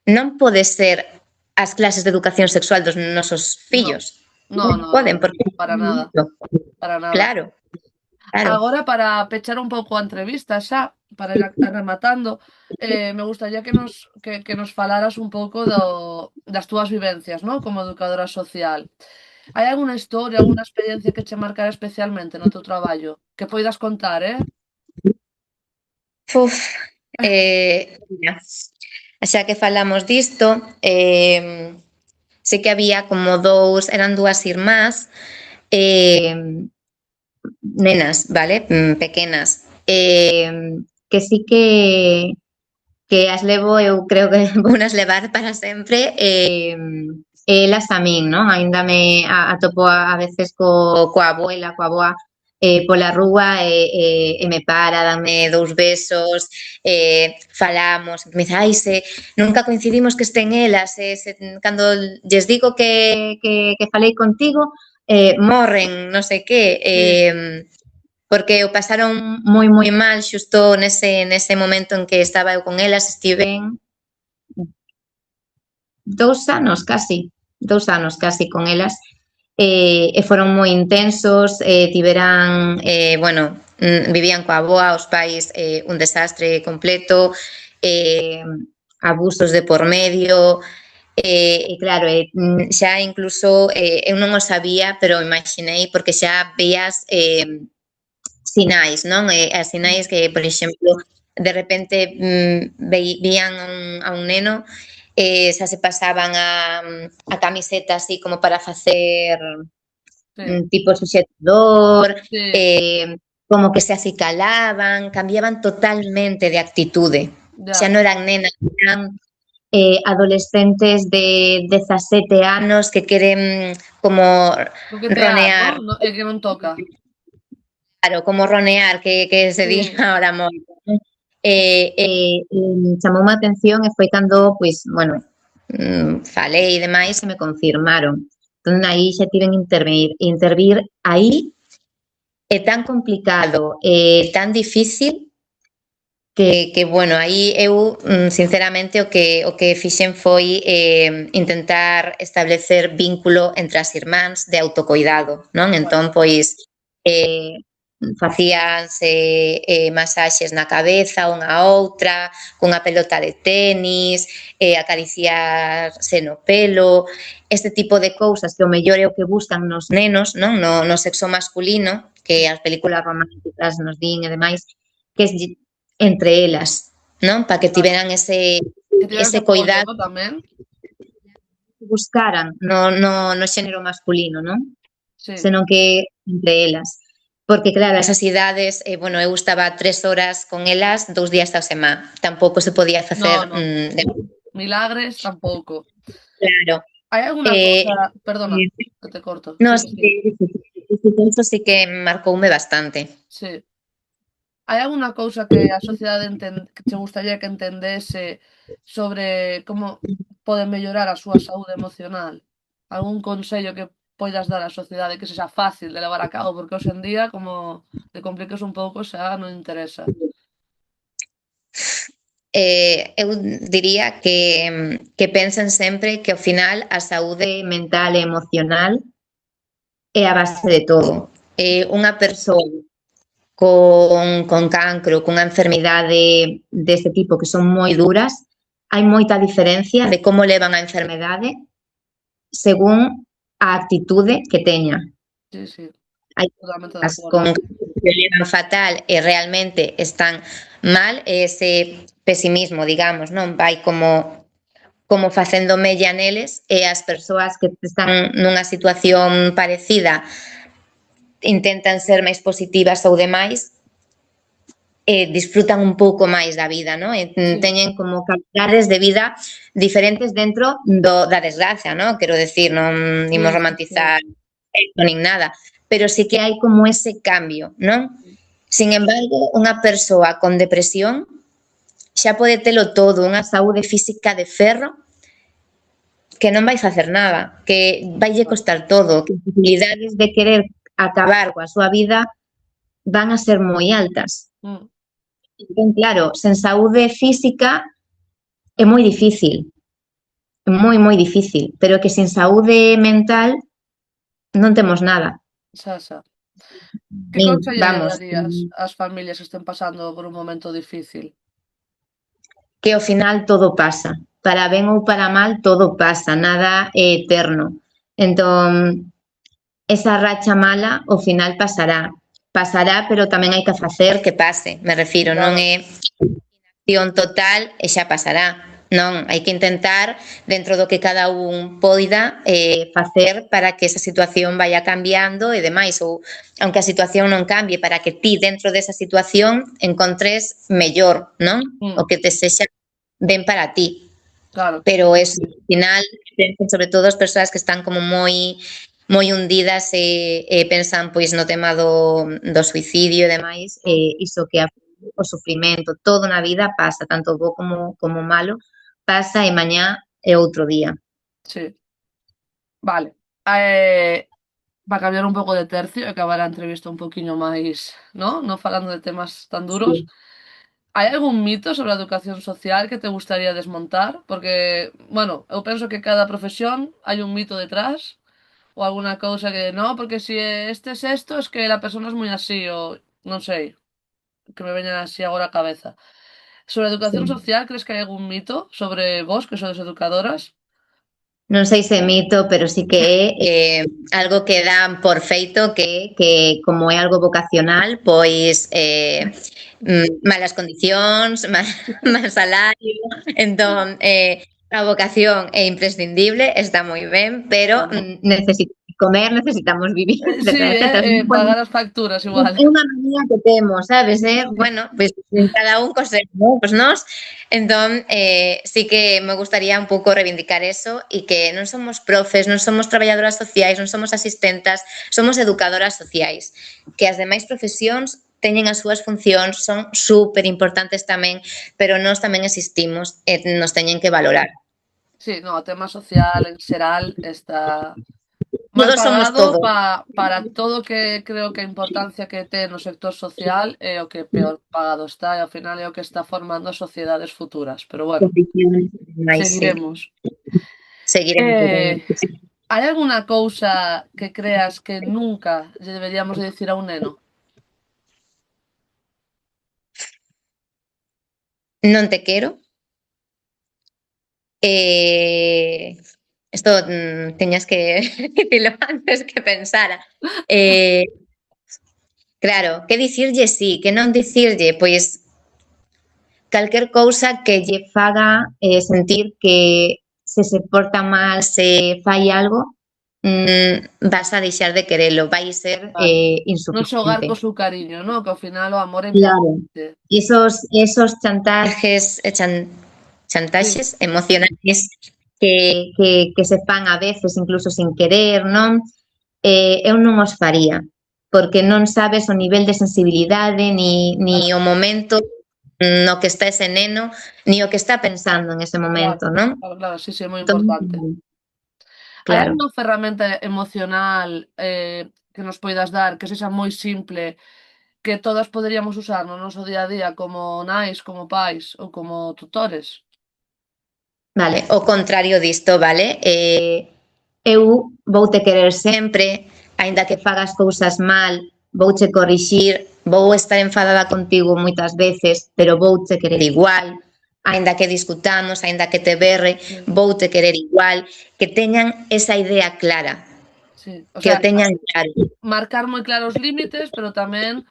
non pode ser as clases de educación sexual dos nosos No. fillos. No, Non no, no, poden, no, porque para nada, para nada. claro, claro. Agora, para pechar un pouco a entrevista xa, para ir rematando, me gustaría que nos falaras un pouco das túas vivencias, ¿no? Como educadora social. Hai algunha historia, algunha experiencia que che marcara especialmente no teu traballo? Que poidas contar, eh? Uf, mira, xa que falamos disto, sei que había como eran dúas irmás, nenas, vale, pequenas, que sí que as levo, eu creo que vounas levar para sempre, elas a min, non? Aínda me atopo a veces coa abuela, coa avoa, pola rúa e me para, dame 2 besos, falamos, me dice, ai, se nunca coincidimos que estén elas, cando lles digo que falei contigo, morren, non sei que, Sí, porque o pasaron moi, moi mal xusto nese momento en que estaba eu con elas, estiven 2 anos casi con elas, e foron moi intensos, tiveran, bueno, vivían coa avoa, os pais, un desastre completo, eh, abusos de por medio, e claro, xa incluso eu non o sabía, pero imaginei porque xa veías sinais, non? As sinais que, por exemplo, de repente vían a un neno xa se pasaban a camiseta así como para facer Sí, tipo suxetador, sí, como que se acicalaban, cambiaban totalmente de actitude. Xa ya. non eran nenas, eran adolescentes de 17 anos que queren como Coquetear, ¿no? ronear, No, é que non toca. claro, como ronear, que se di Sí, ahora moito. Chamoume a atención e foi cando, pois, bueno, falei e demais e me confirmaron. Entón, aí xa tiven intervir aí é tan complicado, tan difícil que bueno, aí eu sinceramente o que fixen foi intentar establecer vínculo entre as irmáns de autocoidado, non? guai. Entón, pois, eh, facíanse masaxes na cabeza unha a outra, cunha pelota de tenis, acariciarse no pelo, este tipo de cousas que o mellor é o que buscan nos nenos, non? No sexo masculino, que Sí. as películas románticas nos din e demais, que es entre elas, non? Para que Claro. tiveran ese, Que tiver ese ese apoio, cuidado ¿no? Tamén. que buscaran no xénero masculino, non? Sí. Senón que entre elas. Porque claro, esas idades, bueno, eu estaba 3 horas con elas 2 días da semana. Tampouco se podía facer No, no. Milagres tampouco. claro. Hai algunha Eh, cousa, perdona, que te corto. no, Sigue, sí sigue. eso sí que marcoume bastante. Sí. Hai algunha cousa que a sociedade que che gustaría que entendese sobre como pode mellorar a súa saúde emocional? Algún consello que poidas dar á sociedade que sexa fácil de levar a cabo? Porque hoxe en día, como te compliques un pouco, xa non interesa. Eu diría que pensen sempre que ao final a saúde mental e emocional é a base de todo. Unha persoa con cancro, cunha enfermidade deste tipo que son moi duras, hai moita diferencia de como levan a enfermedade según a actitude que teña. Sí, sí, Hai totalmente de persoas con acordo. que o levan fatal e realmente están mal, ese pesimismo, digamos, non vai como facendo mella neles e as persoas que están nunha situación parecida intentan ser máis positivas ou demais disfrutan un pouco máis da vida, non? E Sí, teñen como calidades de vida diferentes dentro da desgracia, non? Quero decir, non imos sí, sí, sí. romantizar esto nin nada, pero sí que hai como ese cambio, non? Sin embargo, unha persoa con depresión xa pode telo todo, unha saúde física de ferro, que non vai facer nada, que vaille Claro. costar todo, que as posibilidades de querer acabar coa súa vida van a ser moi altas. Mm, Entón, claro, sen saúde física é moi difícil, moi difícil, pero que sin saúde mental non temos nada. xa, xa. Que consello lle Vamos, darías ás familias que estén pasando por un momento difícil? que ao final todo pasa. Para ben ou para mal, todo pasa, nada é eterno. Entón, esa racha mala ao final pasará. Pasará, pero tamén hai que facer que pase. Me refiro, non Claro, é acción total e xa pasará. Non, hai que intentar dentro do que cada un poida facer para que esa situación vaya cambiando e demais ou aunque a situación non cambie para que ti dentro desa situación encontres mellor, non? O mm, que te sexa ben para ti. claro, Pero eso, ao final, sobre todo as persoas que están como moi hundidas e pensan pois no tema do suicidio e demais, mm, iso que o sufrimento, todo na vida pasa, tanto bo como malo, pasa e mañá é outro día. sí. Vale. Para cambiar un pouco de tercio e acabar a entrevista un poquiño máis, ¿no? Non falando de temas tan duros. Sí. Hai algún mito sobre a educación social que te gustaría desmontar? Porque, bueno, eu penso que cada profesión hai un mito detrás. ou alguna cousa que, no, porque si este es esto, es que la persona es moi así, ou non sei, que me veñan así agora á cabeza. Sobre a educación Sí. social, crees que hai algún mito sobre vos, que sodes educadoras? Non sei se é mito, pero sí que é algo que dan por feito que como é algo vocacional, pois malas condicións, mal salario, entón a vocación é imprescindible, está moi ben, pero Claro. necesitamos comer, necesitamos vivir, Sí, etcétera, etcétera. Bueno, pagar as facturas igual. é unha manía que temos, sabes, bueno, pois cada un co seu, ¿no? Pois nós, entón, sí que me gustaría un pouco reivindicar eso e que non somos profes, non somos traballadoras sociais, non somos asistentas, somos educadoras sociais, que as demais profesións teñen as súas funcións, son super importantes tamén, pero nós tamén existimos e nos teñen que valorar. Sí, no, o tema social en xeral está mal Todos somos pagado todos. para todo que creo que a importancia que ten no sector social é o que peor pagado está e ao final é o que está formando as sociedades futuras. Pero bueno, Condicións, mais, sí. seguiremos. Seguiremos, Eh, seguiremos. hai algunha cousa que creas que nunca lle deberíamos de dicir a un neno? Non te quero. Esto teñas que dicilo antes que pensara. Eh, claro, que dicirlle sí, que non dicirlle, pois calquer cousa que lle faga sentir que se porta mal, se fai algo, vas a deixar de querelo, vai ser Vale. Non xogar insuficiente. co seu cariño, ¿no? Que ao final o amor é Claro, importante. esos chantajes, Sí, chantaxes emocionais que se fan a veces incluso sin querer, non? Eu non os faría, porque non sabes o nivel de sensibilidade ni claro, o momento no que está ese neno, ni o que está pensando en ese claro, momento, non? claro, claro, sí, sí, é moi Entón, importante. Hai claro. algunha ferramenta emocional que nos poidas dar que sexa moi simple, que todas poderíamos usar no noso día a día como nais, como pais ou como tutores? Vale, o contrario disto, vale? Eu voute querer sempre, aínda que fagas cousas mal, vouche corrixir, vou estar enfadada contigo moitas veces, pero vouche querer igual, aínda que discutamos, aínda que te berre, Sí, vouche querer igual, que teñan esa idea clara, sí. O que sea, o teñan claro, marcar moi claros os límites, pero tamén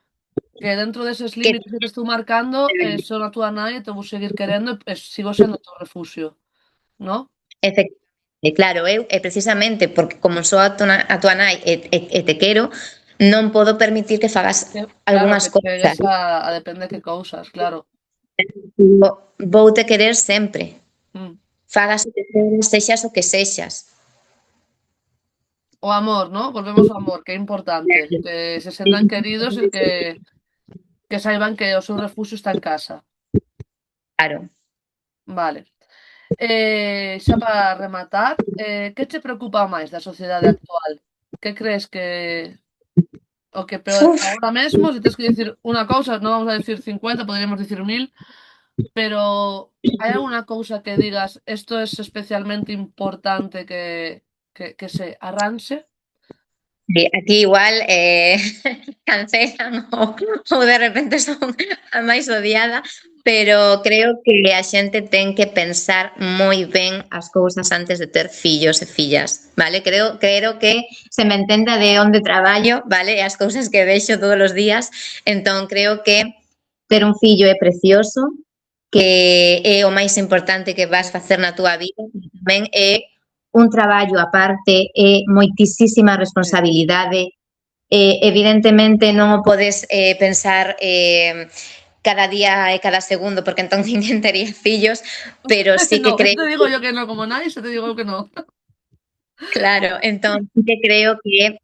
que dentro deses que límites que te estou marcando, son a túa nai e te vou seguir querendo e sigo sendo o teu refuxio, ¿no? efectivamente, claro, eu e precisamente porque como sou a tua nai e te quero, non podo permitir que fagas Que claro, algunhas que cousas. chegues a depende que cousas, claro. Voute querer sempre. Mm. Fagas o que queres, sexas o que sexas. O amor, ¿no? Volvemos ao amor, que é importante, que se sentan queridos e que saiban que o seu refuxio está en casa. Claro. Vale. Xa para rematar, que che preocupa máis da sociedade actual? Que crees que o que peor Uf, agora mesmo, se tes que dicir unha cousa, non vamos a decir 50, poderíamos dicir 1000, pero hai algunha cousa que digas isto é especialmente importante que se arranxe? sí, aquí igual cancelan ou de repente son a máis odiada, pero creo que a xente ten que pensar moi ben as cousas antes de ter fillos e fillas, vale? Creo que se me entenda de onde traballo, vale? E as cousas que vexo todos os días, entón creo que ter un fillo é precioso, que é o máis importante que vas facer na túa vida, tamén é un traballo aparte, é moitisísima Sí. responsabilidade, evidentemente non o podes pensar cada día e cada segundo, porque entón ninguén tería fillos, pero sí que No, creo, te digo yo que no, como nadie, te digo que no. claro, entón sí que creo que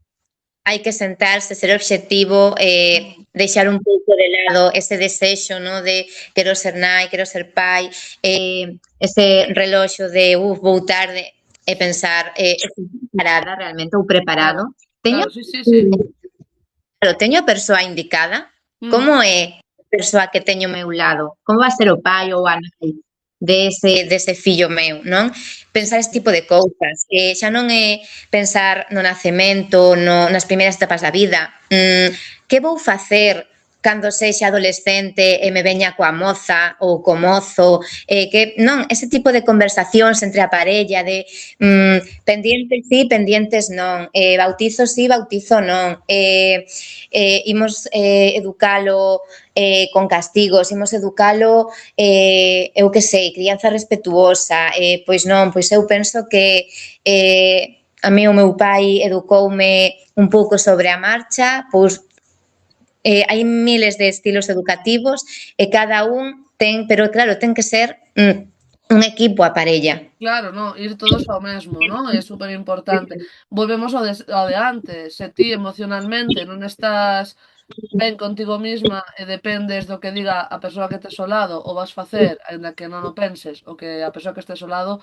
hai que sentarse, ser obxectivo, deixar un pouco de lado ese desexo, no, de quero ser nai, quero ser pai, ese reloxo de vou tarde, e pensar, estou preparada realmente ou Claro, preparado? Teño, claro, sí, sí, sí. claro, teño a persoa indicada? Mm, Como é a persoa que teño ao meu lado? Como vai ser o pai ou a nai dese fillo meu, non? pensar este tipo de cousas. Xa non é pensar no nacemento, nas primeiras etapas da vida. Que vou facer cando sexa adolescente e me veña coa moza ou co mozo, que non, ese tipo de conversacións entre a parella de pendientes sí, pendientes non, bautizo sí, bautizo non, imos educalo con castigos, imos educalo eu que sei, crianza respetuosa, pois non, pois eu penso que a mí o meu pai educoume un pouco sobre a marcha, pois hai miles de estilos educativos e cada un ten, pero claro, ten que ser un equipo a parella. Claro, no, ir todos ao mesmo, ¿no? É súper importante. Volvemos ao de antes. Se ti emocionalmente non estás ben contigo misma e dependes do que diga a persoa que tes ao lado o vas facer, aínda que non o penses, o que a persoa que estés ao lado,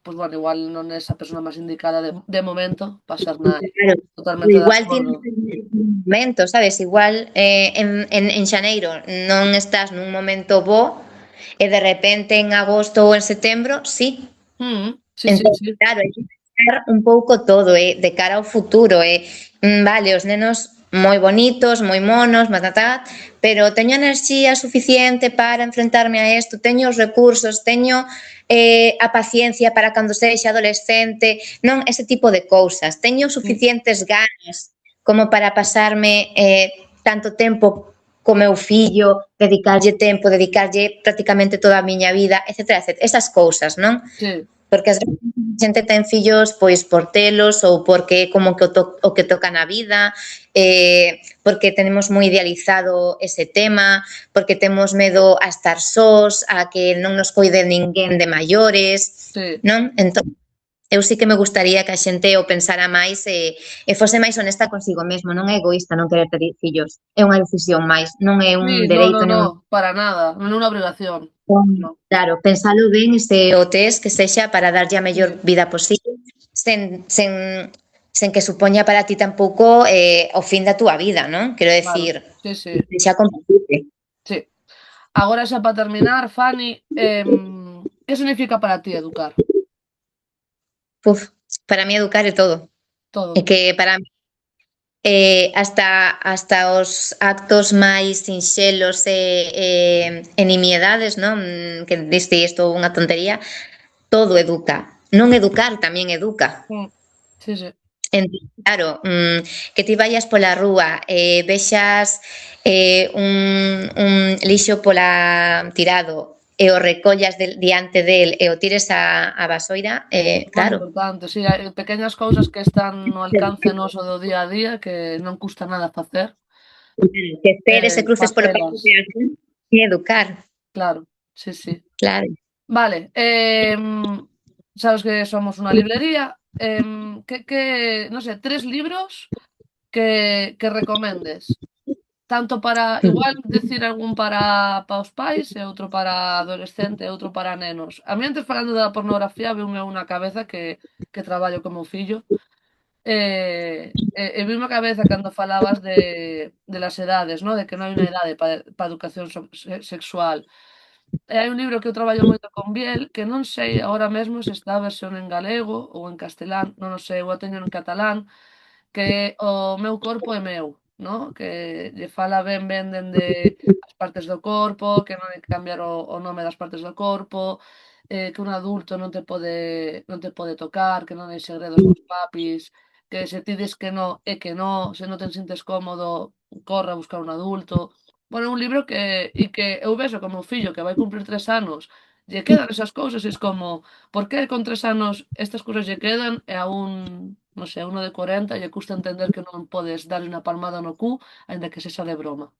pois bueno, igual non é a persoa máis indicada de momento para ser nai. Claro, Totalmente de igual acordo. tienes un momento, sabes? Igual en xaneiro non estás nun momento bo e de repente en agosto ou en setembro, sí. Sí, sí, Entón, sí. claro, hai que pensar un pouco todo, de cara ao futuro, vale, os nenos moi bonitos, moi monos, pero teño enerxía suficiente para enfrentarme a isto, teño os recursos, teño a paciencia para cando sexa adolescente, non ese tipo de cousas, teño suficientes ganas como para pasarme tanto tempo co meu fillo, dedicarlle tempo, dedicarlle prácticamente toda a miña vida, etcétera, etcétera, esas cousas, non? Sí. Porque as veces a xente ten fillos pois por telos ou porque é como que o que toca na vida, porque tenemos moi idealizado ese tema, porque temos medo a estar sós, a que non nos coide ninguén de maiores, Sí. non? Entón, eu sí que me gustaría que a xente o pensara máis e fose máis honesta consigo mesmo, non é egoísta non querer ter fillos, é unha decisión máis, non é Sí, un no, no, dereito nin un. no, para nada, non é unha obrigación. No. Claro, pensalo ben e se o tes que sexa para darlle a mellor Sí, vida posible sen que supoña para ti tampouco o fin da túa vida, non? Quero claro. decir, Sí, sí, que sexa compatible. sí. Agora xa para terminar, Fanny, que significa para ti educar? Puf, para mí educar é todo. É Todo. que para mí hasta os actos máis sinxelos e nimiedades, non? Que diste isto unha tontería, todo educa. Non educar tamén educa. Sí, sí. Entón, claro, que ti vayas pola rúa e vexas un lixo pola tirado e o recollas diante del e o tires a basoira, Moi claro, importante, sí, hai pequeñas cousas que están no alcance noso do día a día que non custa nada facer, que esperes e cruces polo país facelas, e educar, claro, sí, sí. claro. Vale, sabes que somos unha librería, que non sei, 3 libros que recomendes, tanto para igual decir algún para os pais e outro para adolescente e outro para nenos. A mí antes falando da pornografía veume unha cabeza que traballo como fillo. Vime a cabeza cando falabas de las edades, ¿no? De que non hai unha idade para educación sexual. E hai un libro que eu traballo moito con Biel, que non sei agora mesmo se está a versión en galego ou en castelán, non o sei, eu a teño en catalán, que é O meu corpo é meu, ¿no? Que lle fala ben dende as partes do corpo, que non hai que cambiar o nome das partes do corpo, que un adulto non te pode tocar, que non hai segredos cos papis, que se ti dis que no, é que no, se non te sintes cómodo, corre a buscar un adulto. Bueno, é un libro que eu vexo como o fillo que vai cumprir 3 anos, lle quedan esas cousas e es como, por que con 3 anos estas cousas lle quedan e a un, non sei, a uno de 40 lle custa entender que non podes darlle unha palmada no cu, aínda que sexa de broma.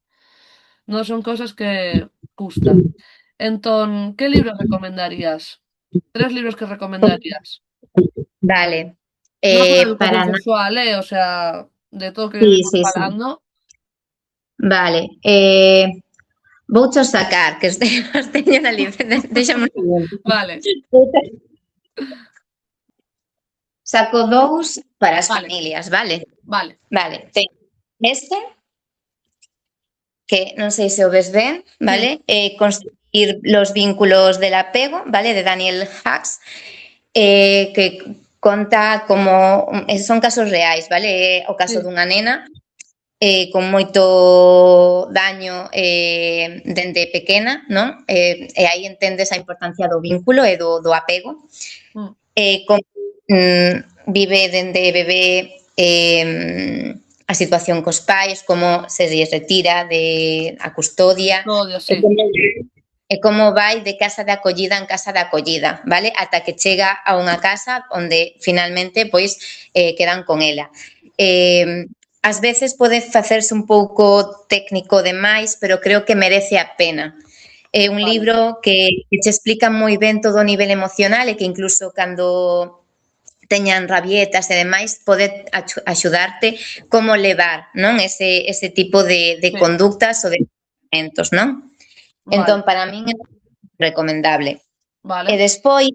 Non son cousas que custa. Entón, que libros recomendarías? 3 libros que recomendarías. Vale, Non só de educación para nada, sexual, o sea, de todo o que sí, vimos sí, sí, falando. vale, voucho sacar, que os teño na libre, déxame un segundo. Vale, Saco dous para as vale, familias, vale? vale. Vale, teño este, que non sei se o ves ben, vale? Construir los vínculos del apego, vale? De Daniel Hacks. que conta como son casos reais, vale? É o caso Sí. dunha nena con moito daño dende pequena, non? E aí entendes a importancia do vínculo e do apego. Mm. Como vive dende bebé a situación cos pais, como se lles retira de a custodia, Custodia, e sí. como vai de casa de acollida en casa de acollida, vale? Ata que chega a unha casa onde finalmente pois quedan con ela. Ás veces pode facerse un pouco técnico demais, pero creo que merece a pena. É un Vale. libro que te explica moi ben todo o nivel emocional e que incluso cando teñan rabietas e demais pode axudarte como levar, non? Ese tipo de Sí. conductas ou de comportamentos, non? Vale. Entón, para min é recomendable. E Vale. despois,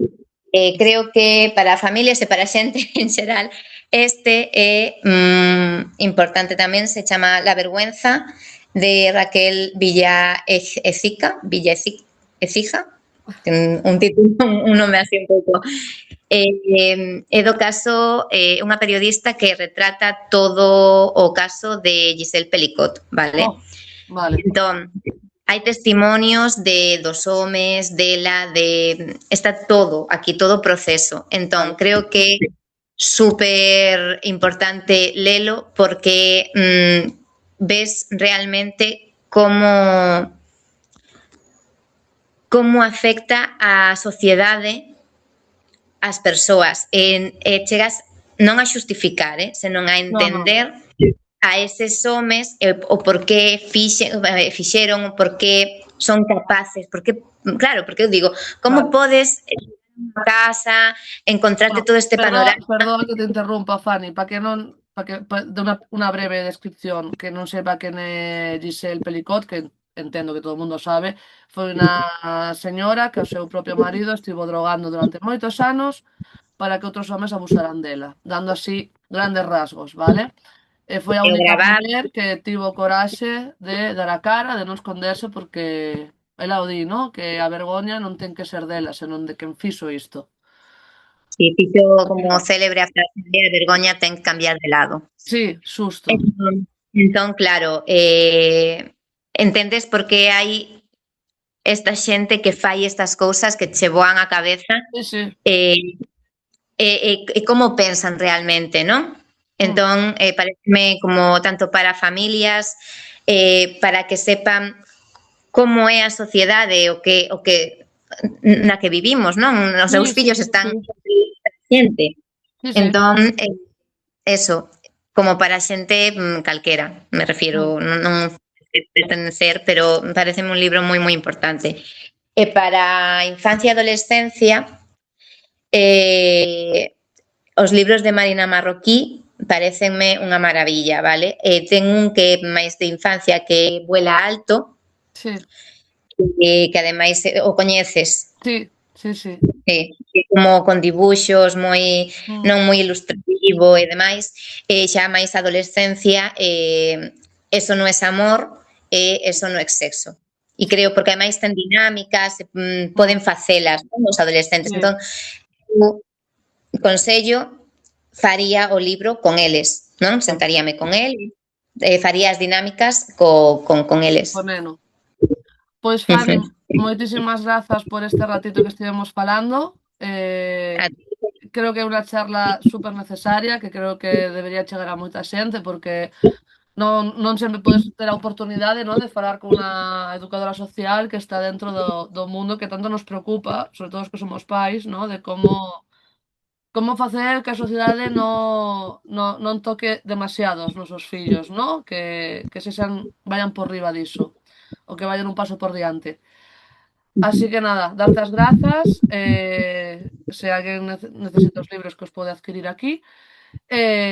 creo que para familias e para a xente en xeral, este é importante tamén, se chama La vergüenza, de Raquel Ecija, un título, un nome así un pouco. É do caso, unha periodista que retrata todo o caso de Giselle Pelicot, vale? Oh, vale. Entón, hai testimonios dos homes, dela, está todo aquí, todo o proceso. Entón, Vale. creo que é super importante lelo porque ves realmente como afecta a sociedade as persoas chegas non a xustificar, senón a No, no. entender a eses homes o por que fixeron, o por que son capaces, porque, claro, porque eu digo, como Vale. podes a casa, encontrarte Bueno, todo este panorama? perdón que te interrumpa, Fanny, para que non de una breve descripción que non sepa quen é Giselle Pelicot, que entendo que todo o mundo sabe, foi unha señora que o seu propio marido estivo drogando durante moitos anos para que outros homes abusaran dela, dando así grandes rasgos, vale? E foi a E o única gravar, muller que tivo coraxe de dar a cara, de non esconderse, porque ela o di, no? Que a vergoña non ten que ser dela, senón de quen fixo isto. si fixo Así que, como célebre a frase de a vergoña ten que cambiar de lado. sí, susto. Entón, claro, entendes por que hai esta xente que fai estas cousas que che voan a cabeza Sí, sí. e, como pensan realmente, non? Mm, Entón, pareceme como tanto para familias, para que sepan como é a sociedade o que na que vivimos, non? Os seus sí, sí, fillos sí, están sí. xente. Sí, sí. Entón, eso, como para xente calquera, me Mm, refiero, non pertenecer, pero pareceme un libro moi importante. E para a infancia e adolescencia, eh, os libros de Marina Marroquí parecenme unha maravilla, vale? Ten un que é máis de infancia que Vuela Alto, sí, que ademais o coñeces, sí, sí, sí. que como con dibuxos Mm, non moi ilustrativo e demais, xa máis adolescencia, eso non é amor, eso non é sexo. E creo porque ademais ten dinámicas, mm, poden facelas, non, os adolescentes. sí. Entón, eu consello, faría o libro con eles, non? Vale, Sentaríame con el, faría as dinámicas con eles. poneno. Pois, Uh Fanny, -huh. moitísimas grazas por este ratito que estivemos falando. Creo que é unha charla super necesaria, que creo que debería chegar a moita xente, porque non sempre podes ter a oportunidade, no, de falar con unha educadora social que está dentro do mundo que tanto nos preocupa, sobre todo os que somos pais, no, de como facer que a sociedade non toque demasiado aos nosos fillos, no? Que sexan, vayan por riba diso, ou que vayan un paso por diante. Así que nada, darte as grazas, se alguén necesita os libros que os pode adquirir aquí.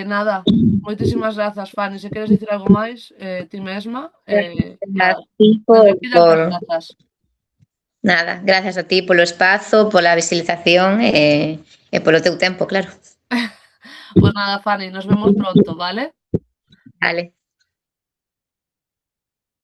Nada, moitísimas grazas, Fanny. Se queres dicir algo máis, ti mesma, nada, ti desde aquí darte as por grazas. nada, gracias a ti polo espazo, pola visualización e polo teu tempo, claro. Pues nada, Fanny, nos vemos pronto, ¿vale? Vale.